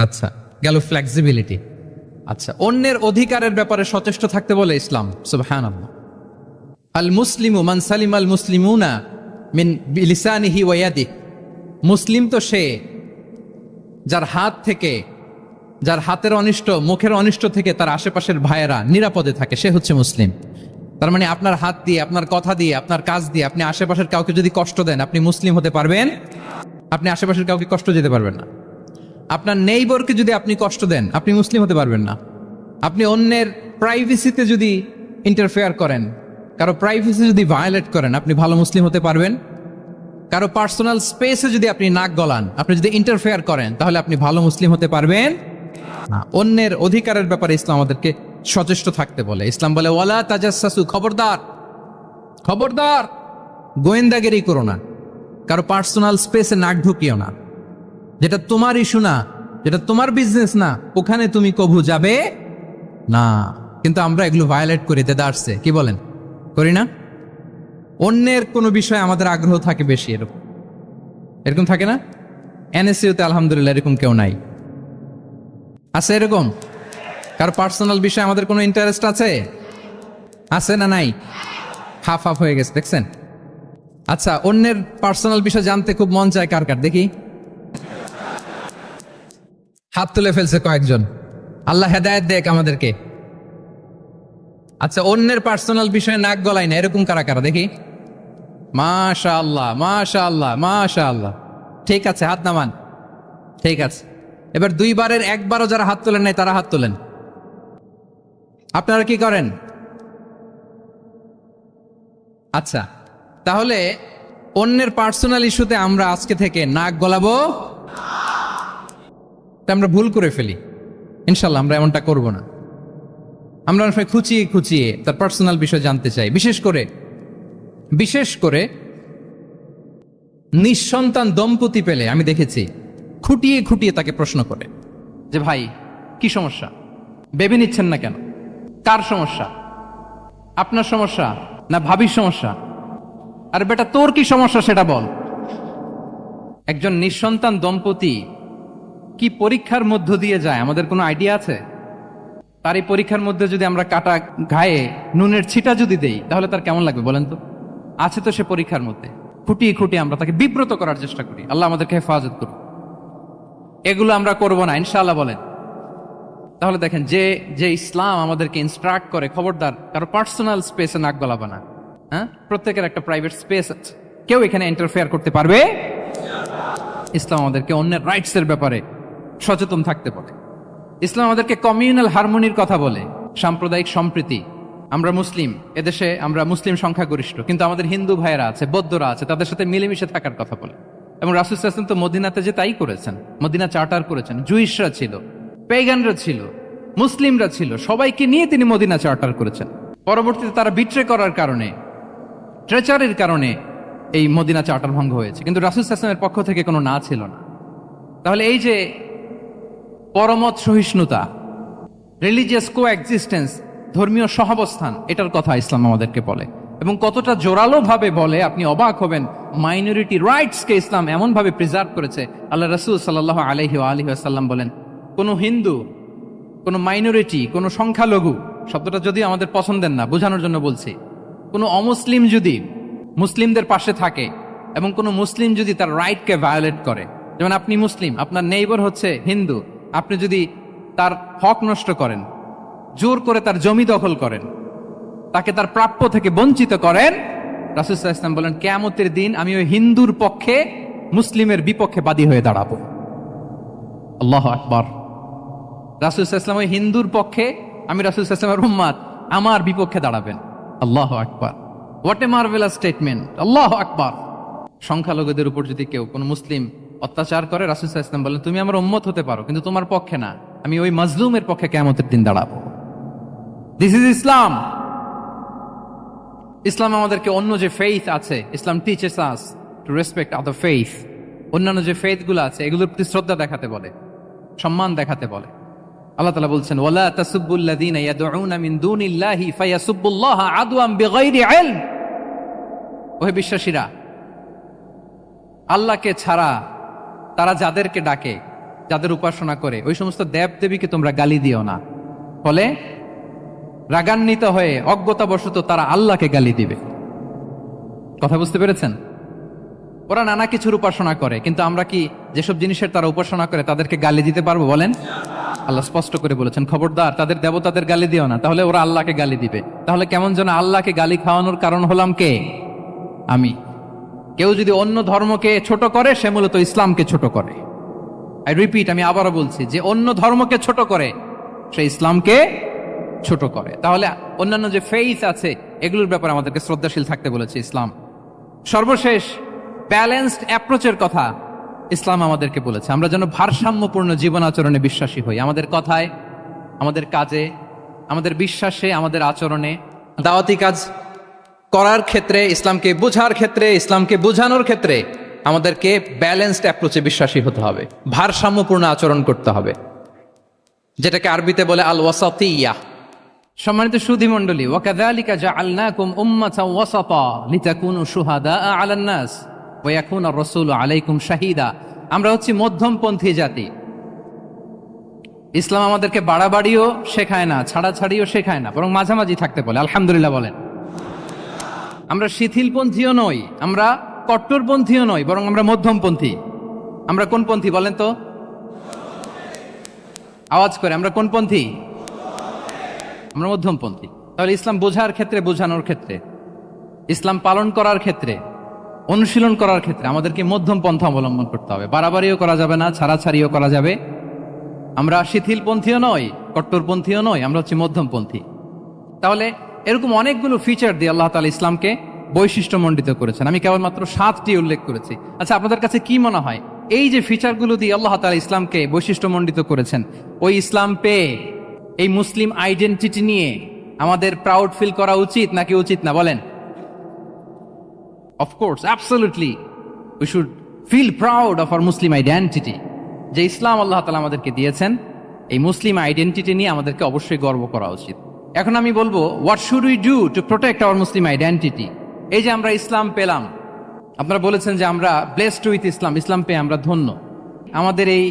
আচ্ছা, গেল ফ্লেক্সিবিলিটি। আচ্ছা, অন্যের অধিকারের ব্যাপারে সচেষ্ট থাকতে বলে ইসলাম। সুবহানাল্লাহ। আল মুসলিমু মান সালিমাল মুসলিমুনা মিন বিলিসানিহি ওয়া ইয়াদিহি, মুসলিম তো সে যার হাত থেকে, যার হাতের অনিষ্ট, মুখের অনিষ্ট থেকে তার আশেপাশের ভাইয়েরা নিরাপদে থাকে, সে হচ্ছে মুসলিম। তার মানে আপনার হাত দিয়ে, আপনার কথা দিয়ে, আপনার কাজ দিয়ে আপনি আশেপাশের কাউকে যদি কষ্ট দেন, আপনি মুসলিম হতে পারবেন? আপনি আশেপাশের কাউকে কষ্ট দিতে পারবেন না। আপনার নেইবরকে যদি আপনি কষ্ট দেন, আপনি মুসলিম হতে পারবেন না। আপনি অন্যের প্রাইভেসিতে যদি ইন্টারফেয়ার করেন, কারো প্রাইভেসি যদি ভায়োলেট করেন, আপনি ভালো মুসলিম হতে পারবেন? কারো পার্সোনাল স্পেসে যদি আপনি নাক গলান, আপনি যদি ইন্টারফেয়ার করেন, তাহলে আপনি ভালো মুসলিম হতে পারবেন না। অন্যের অধিকারের ব্যাপারে ইসলাম আমাদেরকে সচেষ্ট থাকতে বলে। ইসলাম বলে ওয়ালা তাজাসসু, খবরদার, খবরদার, গোয়েন্দাগিরি করো না, কারো পার্সোনাল স্পেসে নাক ঢুকিও না। যেটা তোমার ইস্যু না, যেটা তোমার বিজনেস না, ওখানে তুমি কভু যাবে না। কিন্তু আমরা এগুলো ভায়োলেট করি, দেদারসে, কি বলেন, করি না? অন্যের কোনো বিষয়ে আমাদের আগ্রহ থাকে বেশি, এরকম এরকম থাকে না? এনএসইউতে আলহামদুলিল্লাহ এরকম কেউ নাই, আছে এরকম? কারো পার্সোনাল বিষয়ে আমাদের কোনো ইন্টারেস্ট আছে? আছে না নাই? হাফ হাফ হয়ে গেছে, দেখছেন? আচ্ছা, অন্যের পার্সোনাল বিষয় জানতে খুব মন চায় কার কার, দেখি হাত তুলে ফেলছে কয়েকজন। আল্লাহ হেদায়েত দেখ আমাদেরকে। আচ্ছা, অন্যের পার্সোনাল বিষয়ে নাক গলাই না, এরকম কারা কারা, দেখি। মাশাআল্লাহ, মাশাআল্লাহ, মাশাআল্লাহ। ঠিক আছে, হাত নামান। ঠিক আছে, এবার 2 বারের 1 বারও যারা হাত তোলেন নাই তারা হাত তোলেন। আপনারা কি করেন? আচ্ছা, তাহলে অন্যের পার্সোনাল ইস্যুতে আমরা আজকে থেকে নাক গলাবো, আমরা ভুল করে ফেলি। ইনশাল্লাহ আমরা এমনটা করব না। আমরা অনেক সময় খুঁচিয়ে খুঁচিয়ে তার পার্সোনাল বিষয় জানতে চাই। বিশেষ করে নিঃসন্তান দম্পতি পেলে আমি দেখেছি খুঁটিয়ে খুঁটিয়ে তাকে প্রশ্ন করে যে ভাই কি সমস্যা, বেবি নিচ্ছেন না কেন, কার সমস্যা, আপনার সমস্যা না ভাবির সমস্যা, আর বেটা তোর কি সমস্যা সেটা বল। একজন নিঃসন্তান দম্পতি কি পরীক্ষার মধ্য দিয়ে যায় আমাদের কোনো আইডিয়া আছে? তার এই পরীক্ষার মধ্যে যদি আমরা কাটা ঘায়ে নুনের ছিটা যদি দেই, তাহলে তার কেমন লাগবে বলেন তো? আছে তো সে পরীক্ষার মধ্যে। খুঁটিয়ে খুঁটিয়ে আমরা তাকে বিব্রত করার চেষ্টা করি। আল্লাহ আমাদেরকে হেফাজত করুন। এগুলো আমরা করব না ইনশাআল্লাহ, বলেন। তাহলে দেখেন, যে ইসলাম আমাদেরকে ইনস্ট্রাক্ট করে, খবরদার কারো পার্সোনাল স্পেসে নাক গলাবা না। হ্যাঁ, প্রত্যেকের একটা প্রাইভেট স্পেস আছে, কেউ এখানে ইন্টারফেয়ার করতে পারবে। ইসলাম আমাদেরকে অন্যের রাইটস এর ব্যাপারে সচেতন থাকতে বলে। ইসলাম আমাদেরকে কমিউনাল হারমোনির কথা বলে, সাম্প্রদায়িক সম্প্রীতি। আমরা মুসলিম, এদেশে আমরা মুসলিম সংখ্যাগরিষ্ঠ, কিন্তু আমাদের হিন্দু ভাইয়েরা আছে, বৌদ্ধরা আছে, তাদের সাথে মিলেমিশে থাকার কথা বলে। এবং রাসূল সাল্লাল্লাহু আলাইহি ওয়াসাল্লাম তো মদিনাতে যে তাই করেছেন, মদিনা চার্টার করেছেন। জুইশরা ছিল, পেগানরা ছিল, মুসলিমরা ছিল, সবাইকে নিয়ে তিনি মদিনা চার্টার করেছেন। পরবর্তীতে তারা বিট্রে করার কারণে, ট্রেচারের কারণে এই মদিনা চার্টার ভঙ্গ হয়েছে, কিন্তু রাসূল সাল্লাল্লাহু আলাইহি ওয়াসাল্লামের পক্ষ থেকে কোনো না ছিল না। তাহলে এই যে পরমত সহিষ্ণুতা, রিলিজিয়াস কো এক্সিস্টেন্স, ধর্মীয় সহাবস্থান, এটার কথা ইসলাম আমাদেরকে বলে, এবং কতটা জোরালো ভাবে বলে আপনি অবাক হবেন। মাইনরিটি রাইটসকে ইসলাম এমন ভাবে প্রিজার্ভ করেছে। আল্লাহ রাসূল সাল্লাল্লাহু আলাইহি ওয়াসাল্লাম বলেন, কোন হিন্দু, কোন মাইনরিটি, কোন সংখ্যালঘু, শব্দটা যদি আমাদের পছন্দের না, বোঝানোর জন্য বলছি, কোন অমুসলিম যদি মুসলিমদের পাশে থাকে এবং কোন মুসলিম যদি তার রাইটকে ভায়োলেট করে, যেমন আপনি মুসলিম, আপনার নেইবার হচ্ছে হিন্দু, আপনি যদি তার হক নষ্ট করেন, জোর করে তার জমি দখল করেন, তাকে তার প্রাপ্য থেকে বঞ্চিত করেন, রাসূল সাল্লাল্লাহু আলাইহি ওয়াসাল্লাম বলেন কিয়ামতের দিন আমি ওই হিন্দুর পক্ষে মুসলিমের বিপক্ষে বাদী হয়ে দাঁড়াবো। আল্লাহু আকবার। রাসূল সাল্লাল্লাহু আলাইহি ওয়াসাল্লাম ওই হিন্দুর পক্ষে, আমি রাসূল সাল্লাল্লাহু আলাইহি ওয়াসাল্লামের উম্মত, আমার বিপক্ষে দাঁড়াবেন। আল্লাহু আকবার। What a marvellous statement. আল্লাহু আকবার। সংখ্যালঘুদের উপর যদি কেউ কোন মুসলিম অত্যাচার করে, রাসূল সাল্লাল্লাহু আলাইহি ওয়াসাল্লাম বলেন তুমি আমার উম্মত হতে পারো, কিন্তু তোমার পক্ষে না, আমি ওই মাজলুমের পক্ষে কিয়ামতের দিন দাঁড়াবো। দিস ইজ ইসলাম। ইসলাম আমাদেরকে অন্য যে ফেইথ আছে, Islam teaches us to respect other faith. অন্যান্য যে ফেইথ গুলো আছে এগুলোর প্রতি শ্রদ্ধা দেখাতে বলে, সম্মান দেখাতে বলে। আল্লাহ তাআলা বলছেন ওয়ালা তাসুব্বুল্লাযীনা ইয়াদউনা মিন দুনিল্লাহি ফায়াসুব্বুল্লাহা আদওয়াম বিগাইরি ইলম। ওহে বিশ্বাসীরা, আল্লাহকে ছাড়া তারা যাদেরকে ডাকে, যাদের উপাসনা করে, ওই সমস্ত দেব দেবীকে তোমরা গালি দিও না, ফলে রাগান্বিত হয়ে অজ্ঞতাবশত তারা আল্লাহকে গালি দিবে। কথা বুঝতে পেরেছেন? ওরা নানা কিছুর উপাসনা করে, কিন্তু আমরা কি যেসব জিনিসের তারা উপাসনা করে তাদেরকে গালি দিতে পারবো বলেন? আল্লাহ স্পষ্ট করে বলেছেন খবরদার তাদের দেবতাদের গালি দিও না, তাহলে ওরা আল্লাহকে গালি দিবে। তাহলে কেমন যেন আল্লাহকে গালি খাওয়ানোর কারণ হলাম কে? আমি। কেউ যদি অন্য ধর্মকে ছোট করে, সে মূলত ইসলামকে ছোট করে। আই রিপিট, আমি আবারও বলছি, যে অন্য ধর্মকে ছোট করে সে ইসলামকে ছোট করে। তাহলে অন্যান্য যে ফেইথ আছে এগুলোর ব্যাপারে আমাদেরকে শ্রদ্ধাশীল থাকতে বলেছে ইসলাম। সর্বশেষ ব্যালেন্সড অ্যাপ্রোচের কথা ইসলাম আমাদেরকে বলেছে, আমরা যেন ভারসাম্যপূর্ণ জীবন আচরণে বিশ্বাসী হই। আমাদের কথায়, আমাদের কাজে, আমাদের বিশ্বাসে, আমাদের আচরণে, দাওয়াতি কাজ করার ক্ষেত্রে, ইসলামকে বোঝার ক্ষেত্রে, ইসলামকে বোঝানোর ক্ষেত্রে আমাদেরকে ব্যালেন্সড অ্যাপ্রোচে বিশ্বাসী হতে হবে, ভারসাম্যপূর্ণ আচরণ করতে হবে, যেটাকে আরবিতে বলে আল ওয়াসাতিয়া। সম্মানিত সুধী মণ্ডলী, ওয়াকাযালিকা জাআলনাকুম উম্মাতান ওয়াসাতা লিতাকুনু শুহাদা আলান নাস ওয়া ইয়াকুনা আর-রাসূলু আলাইকুম শাহীদা। আমরা হচ্ছি মধ্যমপন্থী জাতি। ইসলাম আমাদেরকে বাড়াবাড়িও শেখায় না, ছাড়াছাড়িও শেখায় না, বরং মাঝামাঝি থাকতে বলে। আলহামদুলিল্লাহ বলেন। আমরা শিথিলপন্থীও নই, আমরা কট্টরপন্থীও নই, বরং আমরা মধ্যমপন্থী। আমরা কোন পন্থী বলেন তো? আওয়াজ করে, আমরা কোন পন্থী? আমরা মধ্যমপন্থী। তাহলে ইসলাম বোঝার ক্ষেত্রে, বোঝানোর ক্ষেত্রে, ইসলাম পালন করার ক্ষেত্রে, অনুশীলন করার ক্ষেত্রে আমাদেরকে মধ্যম পন্থা অবলম্বন করতে হবে। বাড়াবাড়িও করা যাবে না, ছাড়াছাড়িও করা যাবে। আমরা শিথিলপন্থীও নই, কট্টরপন্থীও নই, আমরা হচ্ছে মধ্যমপন্থী। তাহলে এরকম অনেকগুলো ফিচার দিয়ে আল্লাহ তাআলা ইসলামকে বৈশিষ্ট্যমণ্ডিত করেছেন। আমি কেবলমাত্র 7টি উল্লেখ করেছি। আচ্ছা, আপনাদের কাছে কি মনে হয় এই যে ফিচারগুলো দিয়ে আল্লাহ তাআলা ইসলামকে বৈশিষ্ট্যমণ্ডিত করেছেন, ওই ইসলাম পেয়ে এই মুসলিম আইডেন্টিটি নিয়ে আমাদের প্রাউড ফিল করা উচিত নাকি উচিত না বলেন? Of course, absolutely we should feel proud of our Muslim identity. যে ইসলাম আল্লাহ তাআলা আমাদেরকে দিয়েছেন, এই মুসলিম আইডেন্টিটি নিয়ে আমাদেরকে অবশ্যই গর্ব করা উচিত। এখন আমি বলবো, what should we do to protect our Muslim identity? এই যে আমরা ইসলাম পেলাম, আপনারা বলেছেন যে আমরা ব্লেসড উইথ ইসলাম, ইসলাম পেয়ে আমরা ধন্য। আমাদের এই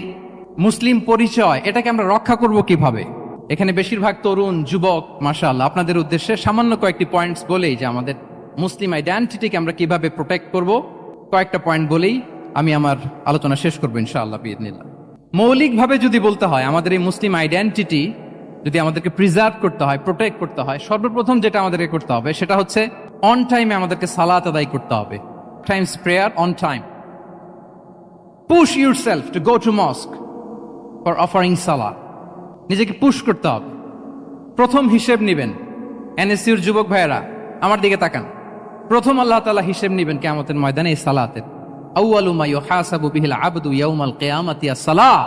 মুসলিম পরিচয়, এটাকে আমরা রক্ষা করব কিভাবে? এখানে বেশিরভাগ তরুণ যুবক, মাশাআল্লাহ, আপনাদের উদ্দেশ্যে সামান্য কয়েকটি পয়েন্টস বলেই যে আমাদের মুসলিম আইডেন্টিটিকে আমরা কিভাবে প্রোটেক্ট করব, কয়েকটা পয়েন্ট বলেই আমি আমার আলোচনা শেষ করবো ইনশাআল্লাহ বিইذনিল্লাহ। মৌলিকভাবে যদি বলতে হয়, আমাদের এই মুসলিম আইডেন্টিটি যদি আমাদেরকে প্রিজার্ভ করতে হয়, প্রোটেক্ট করতে হয়, সর্বপ্রথম যেটা আমাদেরকে করতে হবে সেটা হচ্ছে অন টাইমে আমাদেরকে সালাত আদায় করতে হবে। Times prayer on time. Push yourself to go to মস্ক for offering সালাত। নিজেকে পুশ করতে হবে। প্রথম হিসেব নিবেন এনএসইউর যুবক ভাইয়েরা আমার দিকে তাকান। প্রথম আল্লাহ তাআলা হিসেব নেবেন কিয়ামতের ময়দানে এই সালাতের। আউয়ালু মা ইউহাসাবু বিহিল আবদু ইয়াউমাল কিয়ামাতি আস-সালাহ।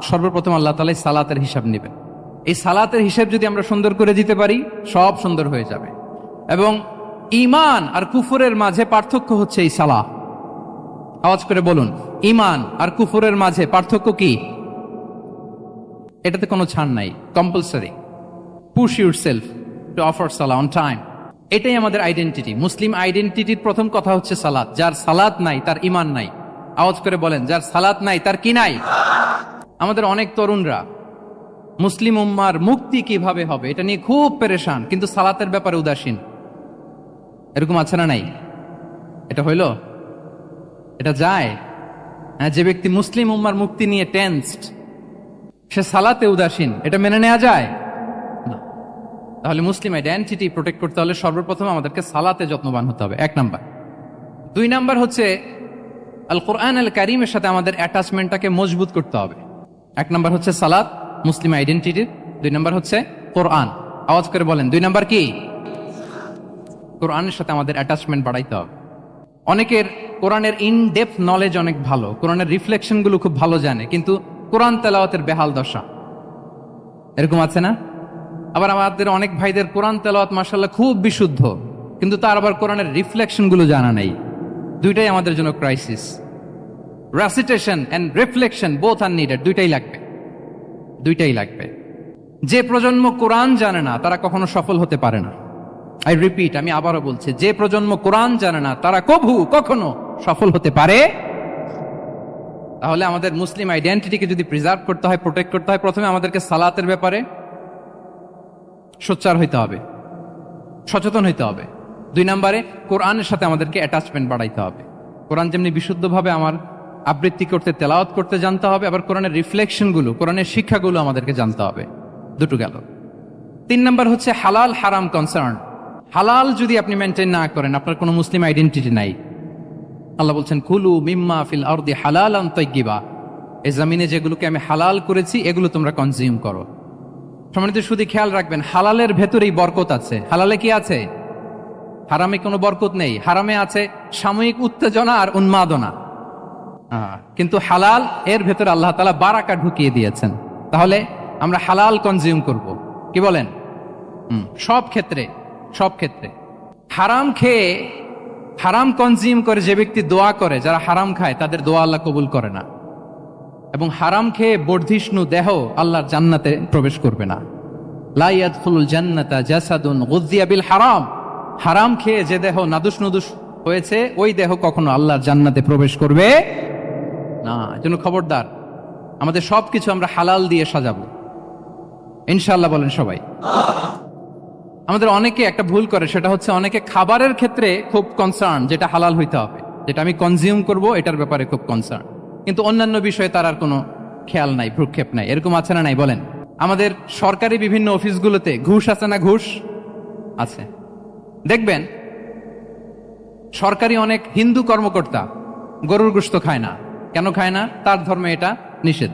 সর্বপ্রথম আল্লাহ তাআলা এই সালাতের হিসাব নেবেন। এই সালাতের হিসাব যদি আমরা সুন্দর করে দিতে পারি, সব সুন্দর হয়ে যাবে। এবং ঈমান আর কুফরের মাঝে পার্থক্য হচ্ছে এই সালাহ। আওয়াজ করে বলুন, ঈমান আর কুফরের মাঝে পার্থক্য কি? এটাতে কোনো ছাড় নাই, compulsory. Push yourself to offer Salah on time. এটাই আমাদের আইডেন্টিটি। মুসলিম আইডেন্টিটির প্রথম কথা হচ্ছে সালাত। যার সালাত নাই তার ঈমান নাই। আওয়াজ করে বলেন, যার সালাত নাই তার কি নাই? আমাদের অনেক তরুণরা মুসলিম উম্মার মুক্তি কিভাবে হবে এটা নিয়ে খুব পেরেশান, কিন্তু সালাতের ব্যাপারে উদাসীন। এরকম আছে না নাই? এটা হইল? এটা যায়? হ্যাঁ, যে ব্যক্তি মুসলিম উম্মার মুক্তি নিয়ে টেন্সড, সে সালাতে উদাসীন, এটা মেনে নেওয়া যায় না। তাহলে মুসলিম আইডেন্টিটি প্রোটেক্ট করতে হলে সর্বপ্রথম আমাদেরকে সালাতে যত্নবান হতে হবে, 1 নাম্বার। 2 নাম্বার হচ্ছে আল কোরআন আল কারীমের সাথে আমাদের অ্যাটাচমেন্টটাকে মজবুত করতে হবে। 1 নাম্বার হচ্ছে সালাত, মুসলিম আইডেন্টিটির। 2 নাম্বার হচ্ছে কোরআন। আওয়াজ করে বলেন, 2 নাম্বার কি? কোরআনের সাথে আমাদের অ্যাটাচমেন্ট বাড়াইতে হবে। অনেকের কোরআনের ইন ডেপথ নলেজ অনেক ভালো, কোরআনের রিফ্লেকশন গুলো খুব ভালো জানে, কিন্তু কোরআন তেলাওয়াতের বেহাল দশা। এরকম আছে না? আবার আমাদের অনেক ভাইদের কোরআন তেলাওয়াত মাশাআল্লাহ খুব বিশুদ্ধ, কিন্তু তার আবার কোরআনের রিফ্লেকশন গুলো জানা নাই। দুইটাই আমাদের জন্য crisis. Recitation and reflection both are needed. দুইটাই লাগবে। যে প্রজন্ম কোরআন জানে না তারা কখনো সফল হতে পারে না। আই রিপিট, আমি আবারও বলছি, যে প্রজন্ম কোরআন জানে না তারা কখনো সফল হতে পারে। তাহলে আমাদের মুসলিম আইডেন্টিটিকে যদি প্রিজার্ভ করতে হয়, প্রোটেক্ট করতে হয়, প্রথমে আমাদেরকে সালাতের ব্যাপারে সোচ্চার হইতে হবে, সচেতন হইতে হবে। 2 নম্বরে কোরআনের সাথে আমাদেরকে অ্যাটাচমেন্ট বাড়াইতে হবে। কোরআন যেমনি বিশুদ্ধভাবে আমার আবৃত্তি করতে, তেলাওয়াত করতে জানতে হবে, আবার কোরআনের রিফ্লেকশনগুলো, কোরআনের শিক্ষাগুলো আমাদেরকে জানতে হবে। দুটো গেল। 3 নম্বর হচ্ছে হালাল হারাম কনসার্ন। হালাল যদি আপনি মেনটেন না করেন, আপনার কোনো মুসলিম আইডেন্টিটি নাই। আল্লাহ বলছেন, কুলু মিম্মা ফিল আরদি হালালান তাইয়্যিবা। এই জমিনে যেগুলোকে আমি হালাল করেছি এগুলো তোমরা কনজিউম করো। সম্মানিত শুধু খেয়াল রাখবেন, হালালের ভেতরেই বরকত আছে। হালালে কি আছে? হারামে কোনো বরকত নেই। হারামে আছে সাময়িক উত্তেজনা আর উন্মাদনা, কিন্তু হালাল এর ভেতরে আল্লাহ তাআলা বারাকা ঢুকিয়ে দিয়েছেন। তাহলে আমরা হালাল কনজিউম করব, কি বলেন? সব ক্ষেত্রে। হারাম খেয়ে, হারাম কনজিউম করে যে ব্যক্তি দোয়া করে, যারা হারাম খায় তাদের দোয়া আল্লাহ কবুল করে না। এবং হারাম খেয়ে বর্ধিষ্ণু দেহ আল্লাহর জান্নাতে প্রবেশ করবে না। লা ইয়াদখুলুল জান্নাতা জাসাদুন গুযিয়া বিল হারাম। হারাম খেয়ে যে দেহ নাদুস নুদুস হয়েছে, ওই দেহ কখনো আল্লাহর জান্নাতে প্রবেশ করবে না। এজন্য খবরদার, আমাদের সবকিছু আমরা হালাল দিয়ে সাজাবো ইনশাআল্লাহ। বলেন সবাই। আমাদের অনেকে একটা ভুল করে, সেটা হচ্ছে অনেকে খাবারের ক্ষেত্রে খুব কনসার্ন, যেটা হালাল হইতে হবে, যেটা আমি কনজিউম করব এটার ব্যাপারে খুব কনসার্ন, কিন্তু অন্যান্য বিষয়ে তার আর কোনো খেয়াল নাই, ভ্রুক্ষেপ নাই। এরকম আছে না নাই? বলেন। আমাদের সরকারি বিভিন্ন অফিসগুলোতে ঘুষ আছে না? ঘুষ আছে। দেখবেন সরকারি অনেক হিন্দু কর্মকর্তা গরুর গোশত খায় না। কেন খায় না? তার ধর্মে এটা নিষেধ,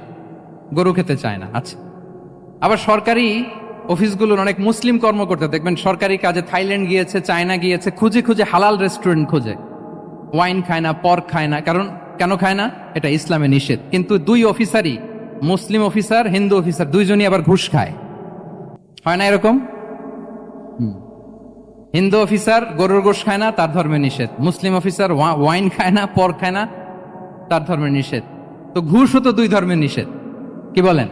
গরু খেতে চায় না। আচ্ছা, আবার সরকারি অফিসগুলোর অনেক মুসলিম কর্মকর্তা দেখবেন সরকারি কাজে থাইল্যান্ড গিয়েছে, চায়না গিয়েছে, খুঁজে হালাল রেস্টুরেন্ট খোঁজে, ওয়াইন খায় না, পর্ক খায় না। কারণ কেন খায় না? এটা ইসলামে নিষেধ। কিন্তু 2 অফিসারই, মুসলিম অফিসার, হিন্দু অফিসার, 2জনই আবার ঘুষ খায়। হয় না এরকম? হিন্দু অফিসার গরুর গোশ খায় না, তার ধর্মে নিষেধ। মুসলিম অফিসার ওয়াইন খায় না, পর্ক খায় না, তার ধর্মে নিষেধ। তো ঘুষও তো 2 ধর্মের নিষেধ, কি বলেন?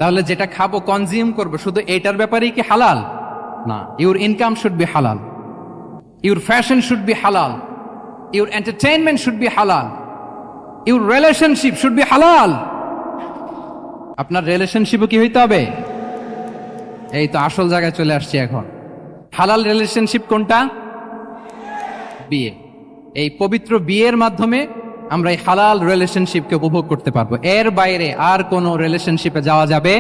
তাহলে যেটা খাবো, কনজিউম করবো, শুধু এইটার ব্যাপারেই কি হালাল? না। ইউর ইনকাম শুড বি হালাল, ইউর ফ্যাশন শুড বি হালাল, ইউর এন্টারটেইনমেন্ট শুড বি হালাল, ইউর রিলেশনশিপ শুড বি হালাল। আপনার রিলেশনশিপও কি হইতে হবে? এই তো আসল জায়গায় চলে আসছি এখন। হালাল রিলেশনশিপ কোনটা? বিয়ে। এই পবিত্র বিয়ের মাধ্যমে আমরা এই হালাল রিলেশনশিপকে উপভোগ করতে পারবো। এর বাইরে আর কোনো রিলেশনশিপে যাওয়া যাবে?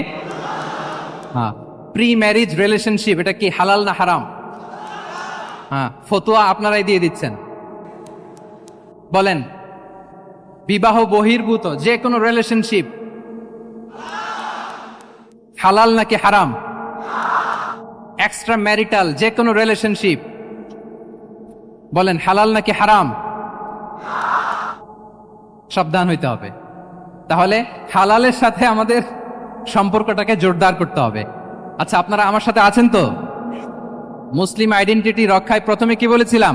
হ্যাঁ। প্রি ম্যারিজ রিলেশনশিপ, এটা কি হালাল না হারাম? হ্যাঁ, ফতোয়া আপনারাই দিয়ে দিচ্ছেন। বলেন, বিবাহ বহির্ভূত যে কোনো রিলেশনশিপ হালাল নাকি হারাম? এক্সট্রা ম্যারিটাল যে কোনো রিলেশনশিপ, বলেন হালাল নাকি হারাম? সাবধান হইতে হবে। তাহলে হালালের সাথে আমাদের সম্পর্কটাকে জোরদার করতে হবে। আচ্ছা, আপনারা আমার সাথে আছেন তো? মুসলিম আইডেন্টিটি রক্ষায় প্রথমে কি বলেছিলাম?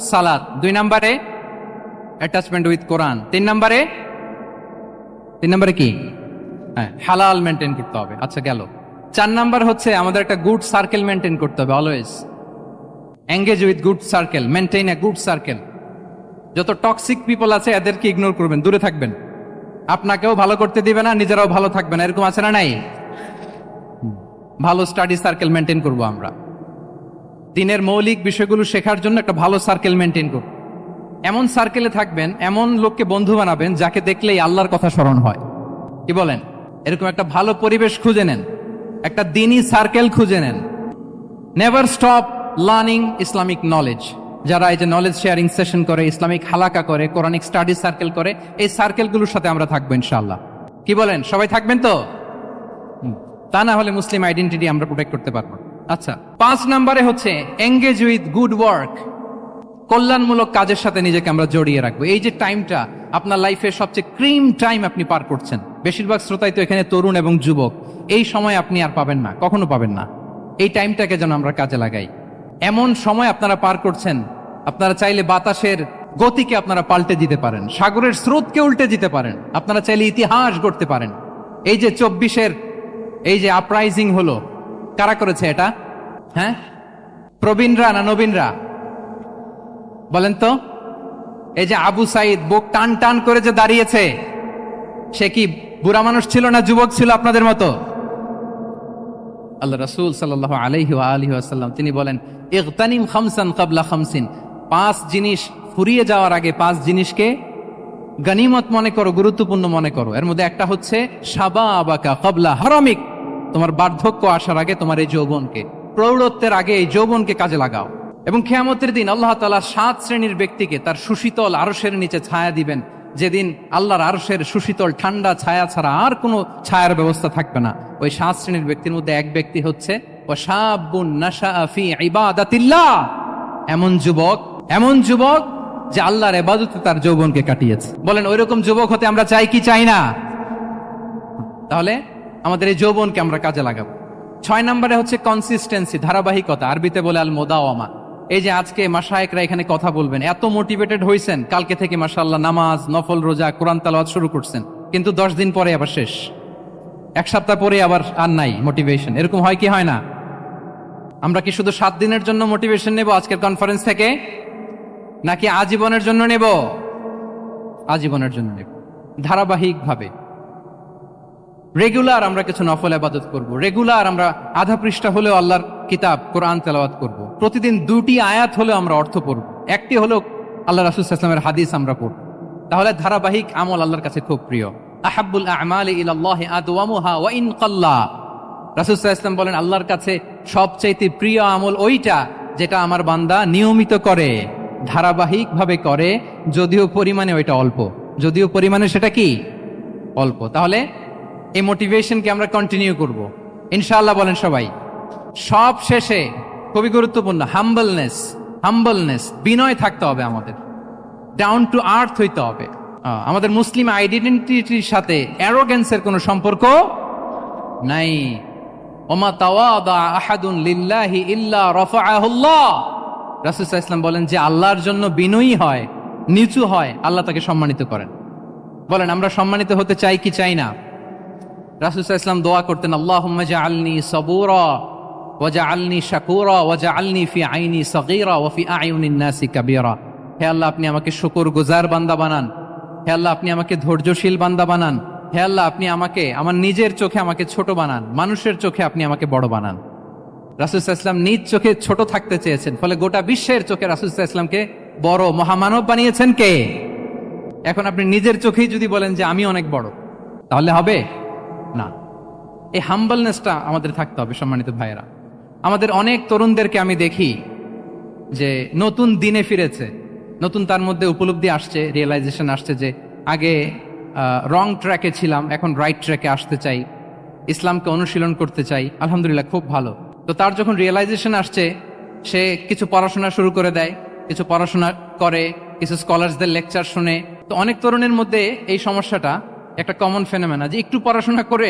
সালাত। 2 নম্বরে অ্যাটাচমেন্ট উইথ কোরআন। 3 নম্বরে কি? হ্যাঁ, হালাল মেনটেন করতে হবে। আচ্ছা, গেল। 4 নাম্বার হচ্ছে আমাদের একটা গুড সার্কেল মেনটেন করতে হবে। Always engage with good circle, maintain a good circle. যত টক্সিক পিপল আছে এদেরকে ইগনোর করবেন, দূরে থাকবেন। আপনাকেও ভালো করতে দিবে না, নিজেরাও ভালো থাকবে না, এরকম আছে না নাই? ভালো স্টাডি সার্কেল মেনটেন করব আমরা। দিনের মৌলিক বিষয়গুলো শেখার জন্য একটা ভালো সার্কেল মেনটেন করব। এমন সার্কেলে থাকবেন, এমন লোককে বন্ধু বানাবেন যাকে দেখলেই আল্লাহর কথা স্মরণ হয়। কি বলেন? এরকম একটা ভালো পরিবেশ খুঁজে নেন, একটা দিনী সার্কেল খুঁজে নেন। Never stop learning Islamic knowledge. যারা এই যে নলেজ শেয়ারিং সেশন করে, ইসলামিক হালাকা করে, কোরআনিক স্টাডি সার্কেল করে, এই সার্কেলগুলোর সাথে আমরা থাকবো ইনশাআল্লাহ। কি বলেন? সবাই থাকবেন তো? তা না হলে মুসলিম আইডেন্টিটি আমরা প্রোটেক্ট করতে পারবো। আচ্ছা, 5 নম্বরে হচ্ছে এঙ্গেজ উইথ গুড ওয়ার্ক। কল্যাণমূলক কাজের সাথে নিজেকে আমরা জড়িয়ে রাখবো। এই যে টাইমটা আপনার লাইফের সবচেয়ে ক্রিম টাইম আপনি পার করছেন, বেশিরভাগ শ্রোতাই তো এখানে তরুণ এবং যুবক, এই সময় আপনি আর পাবেন না, কখনো পাবেন না। এই টাইমটাকে যেন আমরা কাজে লাগাই। এমন সময় আপনারা পার করছেন, আপনারা চাইলে বাতাসের গতিকে আপনারা পাল্টে দিতে পারেন, সাগরের স্রোতকে উল্টে দিতে পারেন, আপনারা চাইলে ইতিহাস গড়তে পারেন। এই যে 24-এর এই যে আপরাইজিং হলো, কারা করেছে এটা? হ্যাঁ, প্রবীণরা না নবীনরা? বলেন তো। এই যে আবু সাইদ বুক টান টান করে যে দাঁড়িয়েছে, সে কি বুড়া মানুষ ছিল না যুবক ছিল আপনাদের মতো? আল্লাহ রাসূল সাল্লাল্লাহু আলাইহি ওয়া আলিহি ওয়াসাল্লাম তিনি বলেন, ইগতানিম খামসান ক্বাবলা খামসিন। 5 জিনিস ফুরিয়ে যাওয়ার আগে 5 জিনিসকে গনিমত মনে করো, গুরুত্বপূর্ণ মনে করো। এর মধ্যে একটা হচ্ছে শাবাবাকা ক্বাবলা হারামিক। তোমার বার্ধক্য আসার আগে তোমার এই যৌবনকে, প্রৌঢ়ত্বের আগে এই যৌবনকে কাজে লাগাও। এবং কিয়ামতের দিন আল্লাহ তাআলা 7 শ্রেণীর ব্যক্তিকে তার সুশীতল আরশের নিচে ছায়া দিবেন, যেদিন আল্লাহর আরশের সুশীতল ঠান্ডা ছায়া ছাড়া আর কোনো ছায়ার ব্যবস্থা থাকবে না। ওই 7 শ্রেণীর ব্যক্তির মধ্যে এক ব্যক্তি হচ্ছে ওয়াশাবুন নাশাআ ফি ইবাদাতিল্লাহ। এমন যুবক যে আল্লাহর ইবাদতে তার যৌবনকে কাটিয়েছে। বলেন, ওইরকম যুবক হতে আমরা চাই কি চাই না? তাহলে আমাদের এই যৌবনকে আমরা কাজে লাগাবো। 6 নম্বরে হচ্ছে কনসিস্টেন্সি, ধারাবাহিকতা। আরবিতে বলে আল মুদাওয়ামা। এই যে আজকে মাশায়েখরা এখানে কথা বলবেন, এত মোটিভেটেড হয়েছেন, কালকে থেকে মাশাআল্লাহ নামাজ, নফল রোজা, কোরআন তেলাওয়াত শুরু করছেন, কিন্তু 10 দিন পরে আবার শেষ, 1 সপ্তাহ পরে আবার আর নাই মোটিভেশন। এরকম হয় কি হয় না? আমরা কি শুধু 7 দিনের জন্য মোটিভেশন নেব আজকের কনফারেন্স থেকে, নাকি আজীবনের জন্য নেব? আজীবনের জন্য নেব। ধারাবাহিকভাবে রেগুলার আমরা কিছু নফল ইবাদত করব, রেগুলার আমরা আধা পৃষ্ঠা হলেও আল্লাহর কিতাব কোরআন তেলাওয়াত করব, প্রতিদিন 2টি আয়াত হলেও আমরা অর্থ পড়ব, একটি হলেও আল্লাহ রাসূল সাল্লাল্লাহু আলাইহি ওয়াসাল্লামের হাদিস আমরা পড়ব। তাহলে ধারাবাহিক আমল আল্লাহর কাছে খুব প্রিয়। আহাব্বুল আ'মালি ইলাল্লাহি আদওয়ামুহা ওয়া ইন কাল্লা। রাসূল সাল্লাল্লাহু আলাইহি ওয়াসাল্লাম বলেন, আল্লাহর কাছে সবচাইতে প্রিয় আমল ওইটা যেটা আমার বান্দা নিয়মিত করে, ধারাবাহিকভাবে করে, যদিও পরিমাণে ওইটা অল্প, যদিও পরিমাণে সেটা কি অল্প। তাহলে এই মোটিভেশনকে আমরা কন্টিনিউ করব ইনশাআল্লাহ। বলেন সবাই। সব শেষে খুবই গুরুত্বপূর্ণ হাম্বলনেস, বিনয় থাকতে হবে আমাদের, ডাউন টু আর্থ হইতে হবে। আমাদের মুসলিম আইডেন্টিটির সাথে অ্যারোগেন্সের কোনো সম্পর্ক নাই। ওমা তাওয়াদা আহাদুন লিল্লাহি ইল্লা রাফাআহুল্লাহ। রাসূল সাল্লাল্লাহু আলাইহি ওয়াসাল্লাম বলেন, যে আল্লাহর জন্য বিনয়ী হয়, নিচু হয়, আল্লাহ তাকে সম্মানিত করেন। বলেন, আমরা সম্মানিত হতে চাই কি চাই না? রাসূল সাল্লাল্লাহু আলাইহি ওয়াসাল্লাম দোয়া করতেন, আল্লাহুম্মা জাআলনি সাবুরা ওয়া জাআলনি শাকুরা ওয়া জাআলনি ফি আইনি সাগীরা ওয়া ফি আ'য়ুনিন নাসি কাবীরা। হে আল্লাহ, আপনি আমাকে শুকরগুজার বান্দা বানান। হে আল্লাহ, আপনি আমাকে ধৈর্যশীল বান্দা বানান। হে আল্লাহ, আপনি আমাকে আমার নিজের চোখে আমাকে ছোট বানান, মানুষের চোখে আপনি আমাকে বড় বানান। রাসূল সাল্লাল্লাহু আলাইহি ওয়াসাল্লাম নিজ চোখে ছোট থাকতে চেয়েছেন, ফলে গোটা বিশ্বের চোখে রাসূল সাল্লাল্লাহু আলাইহি ওয়াসাল্লামকে বড় মহামানব বানিয়েছেন কে? এখন আপনি নিজের চোখেই যদি বলেন যে আমি অনেক বড়, তাহলে হবে না। এই হাম্বলনেসটা আমাদের থাকতে হবে। সম্মানিত ভাইয়েরা, আমাদের অনেক তরুণদেরকে আমি দেখি যে নতুন দিনে ফিরেছে, নতুন তার মধ্যে উপলব্ধি আসছে, রিয়েলাইজেশন আসছে যে আগে রং ট্র্যাকে ছিলাম, এখন রাইট ট্র্যাকে আসতে চাই, ইসলামকে অনুশীলন করতে চাই। আলহামদুলিল্লাহ, খুব ভালো। তো তার যখন রিয়েলাইজেশন আসছে, সে কিছু পড়াশোনা শুরু করে দেয়, কিছু পড়াশোনা করে, কিছু স্কলার্সদের লেকচার শুনে। তো অনেক তরুণের মধ্যে এই সমস্যাটা একটা কমন ফেনোমেনা, যে একটু পড়াশোনা করে,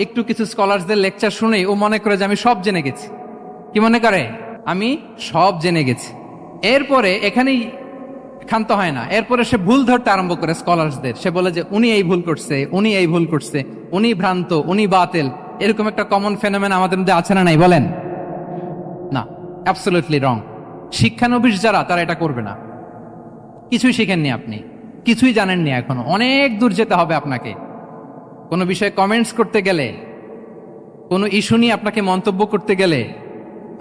একটু কিছু স্কলার্সদের লেকচার শুনেই ও মনে করে যে আমি সব জেনে গেছি। কি মনে করে? আমি সব জেনে গেছি। এরপরে এখানেই ক্ষান্ত হয় না, এরপরে সে ভুল ধরতে আরম্ভ করে স্কলার্সদের। সে বলে যে উনি এই ভুল করছে, উনি এই ভুল করছে, উনি ভ্রান্ত, উনি বাতিল। এরকম একটা কমন ফেনোমেন আমাদের মধ্যে আছে না নাই বলেন? না, অ্যাবসলিউটলি রং। শিক্ষানবিশ যারা, তারা এটা করবে না। কিছুই শিখেননি আপনি, কিছুই জানেননি এখনো, অনেক দূর যেতে হবে আপনাকে। কোনো বিষয়ে কমেন্টস করতে গেলে, কোনো ইস্যু নিয়ে আপনাকে মন্তব্য করতে গেলে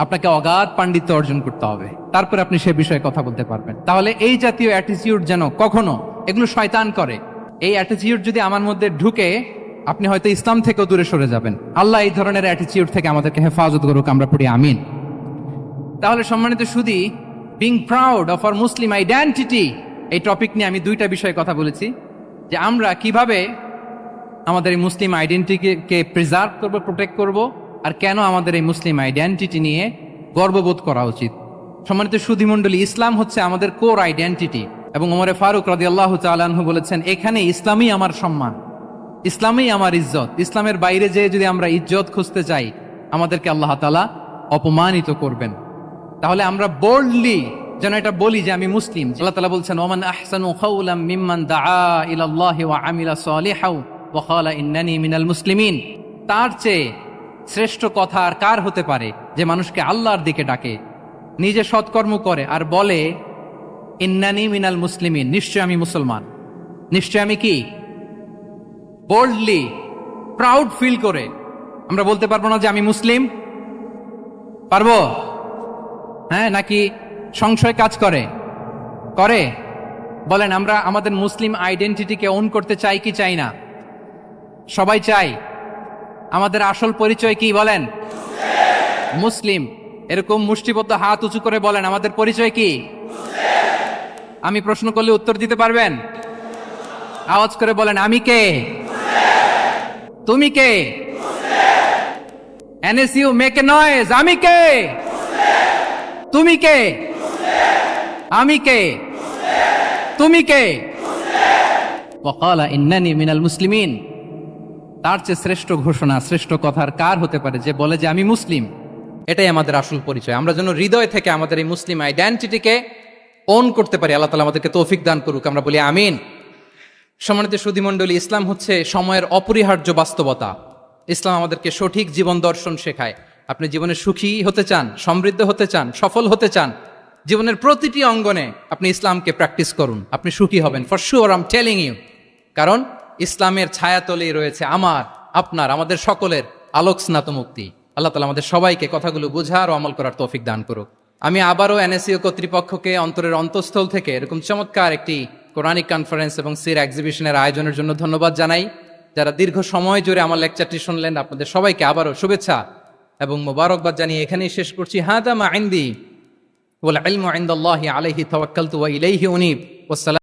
আপনাকে অগাধ পাণ্ডিত্য অর্জন করতে হবে, তারপরে আপনি সে বিষয়ে কথা বলতে পারবেন। তাহলে এই জাতীয় অ্যাটিটিউড যেন কখনো, এগুলো শয়তান করে, এই অ্যাটিটিউড যদি আমার মধ্যে ঢুকে, আপনি হয়তো ইসলাম থেকেও দূরে সরে যাবেন। আল্লাহ এই ধরনের অ্যাটিটিউড থেকে আমাদেরকে হেফাজত করুক, আমরা পড়ি আমিন। তাহলে সম্মানিত সুধী, being proud of our Muslim identity, এই টপিক নিয়ে আমি দুইটা বিষয়ে কথা বলেছি, যে আমরা কিভাবে আমাদের এই মুসলিম আইডেন্টিটিকে প্রিজার্ভ করবো, প্রোটেক্ট করব, আর কেন আমাদের এই মুসলিম আইডেন্টিটি নিয়ে গর্ববোধ করা উচিত। সম্মানিত সুধী মণ্ডলী, ইসলাম হচ্ছে আমাদের কোর আইডেন্টিটি, এবং ওমরে ফারুক রাদিয়াল্লাহু তাআলা আনহু বলেছেন, এখানে ইসলামই আমার সম্মান, ইসলামই আমার ইজ্জত। ইসলামের বাইরে যেয়ে যদি আমরা ইজ্জত খুঁজতে চাই, আমাদেরকে আল্লাহ তাআলা অপমানিত করবেন। তাহলে আমরা বোল্ডলি যেন এটা বলি যে আমি মুসলিম। আল্লাহ তাআলা বলছেন, ওমান আহসানু কাওলাম মিম্মান দাআ ইলাল্লাহি ওয়া আমিলা সালিহাও ওয়া ক্বালা ইন্নানি মিনাল মুসলিমিন। তার চেয়ে শ্রেষ্ঠ কথা আর কার হতে পারে, যে মানুষকে আল্লাহর দিকে ডাকে, নিজে সৎকর্ম করে আর বলে ইন্নানি মিনাল মুসলিমিন, নিশ্চয় আমি মুসলমান। নিশ্চয় আমি কি? বোল্ডলি, প্রাউড ফিল করে আমরা বলতে পারবো না যে আমি মুসলিম? পারবো? হ্যাঁ, নাকি সংশয় কাজ করে? করে? বলেন, আমরা আমাদের মুসলিম আইডেন্টিটিকে ওন করতে চাই কি চাই না? সবাই চাই। আমাদের আসল পরিচয় কি বলেন? মুসলিম। এরকম মুষ্টিবদ্ধ হাত উঁচু করে বলেন, আমাদের পরিচয় কি? আমি প্রশ্ন করলে উত্তর দিতে পারবেন? আওয়াজ করে বলেন, আমি কে? তুমি কে? এনএসইউ মেক এ নয়েজ, আমি কে? তুমি কে? আমি কে? তুমি কে? ওয়াকালা ইন্নানি মিনাল মুসলিমিন। তার চেয়ে শ্রেষ্ঠ ঘোষণা, শ্রেষ্ঠ কথার কার হতে পারে, যে বলে যে আমি মুসলিম। এটাই আমাদের আসল পরিচয়। আমরা যেন হৃদয় থেকে আমাদের এই মুসলিম আইডেন্টিটিকে ওন করতে পারি। আল্লাহ তাআলা আমাদেরকে তৌফিক দান করুক, আমরা বলি আমিন। সম্মানিত সুধী মণ্ডলী, ইসলাম হচ্ছে সময়ের অপরিহার্য বাস্তবতা। ইসলাম আমাদেরকে সঠিক জীবন দর্শন শেখায়। আপনি জীবনে সুখী হতে চান, সমৃদ্ধ হতে চান, সফল হতে চান, জীবনের প্রতিটি অঙ্গনে আপনি ইসলামকে প্র্যাকটিস করুন, আপনি সুখী হবেন, for sure, I am telling you. কারণ ইসলামের ছায়াতলেই রয়েছে আমার, আপনার, আমাদের সকলের আলোক স্নাত মুক্তি। আল্লাহ তাআলা আমাদের সবাইকে কথাগুলো বোঝার ও আমল করার তৌফিক দান করুক। আমি আবারও এনএসইউ কর্তৃপক্ষকে অন্তরের অন্তঃস্থল থেকে এরকম চমৎকার একটি কোরআনিক কনফারেন্স এবং সির এক্সিবিশনের আয়োজনের জন্য ধন্যবাদ জানাই। যারা দীর্ঘ সময় জুড়ে আমার লেকচারটি শুনলেন, আপনাদের সবাইকে আবারও শুভেচ্ছা এবং মোবারকবাদ জানিয়ে এখানেই শেষ করছি। হাদা মা ইনদি ওয়াল ইলমু ইনদাল্লাহি আলাইহি তাওয়াক্কালতু ওয়া ইলাইহি উনীব।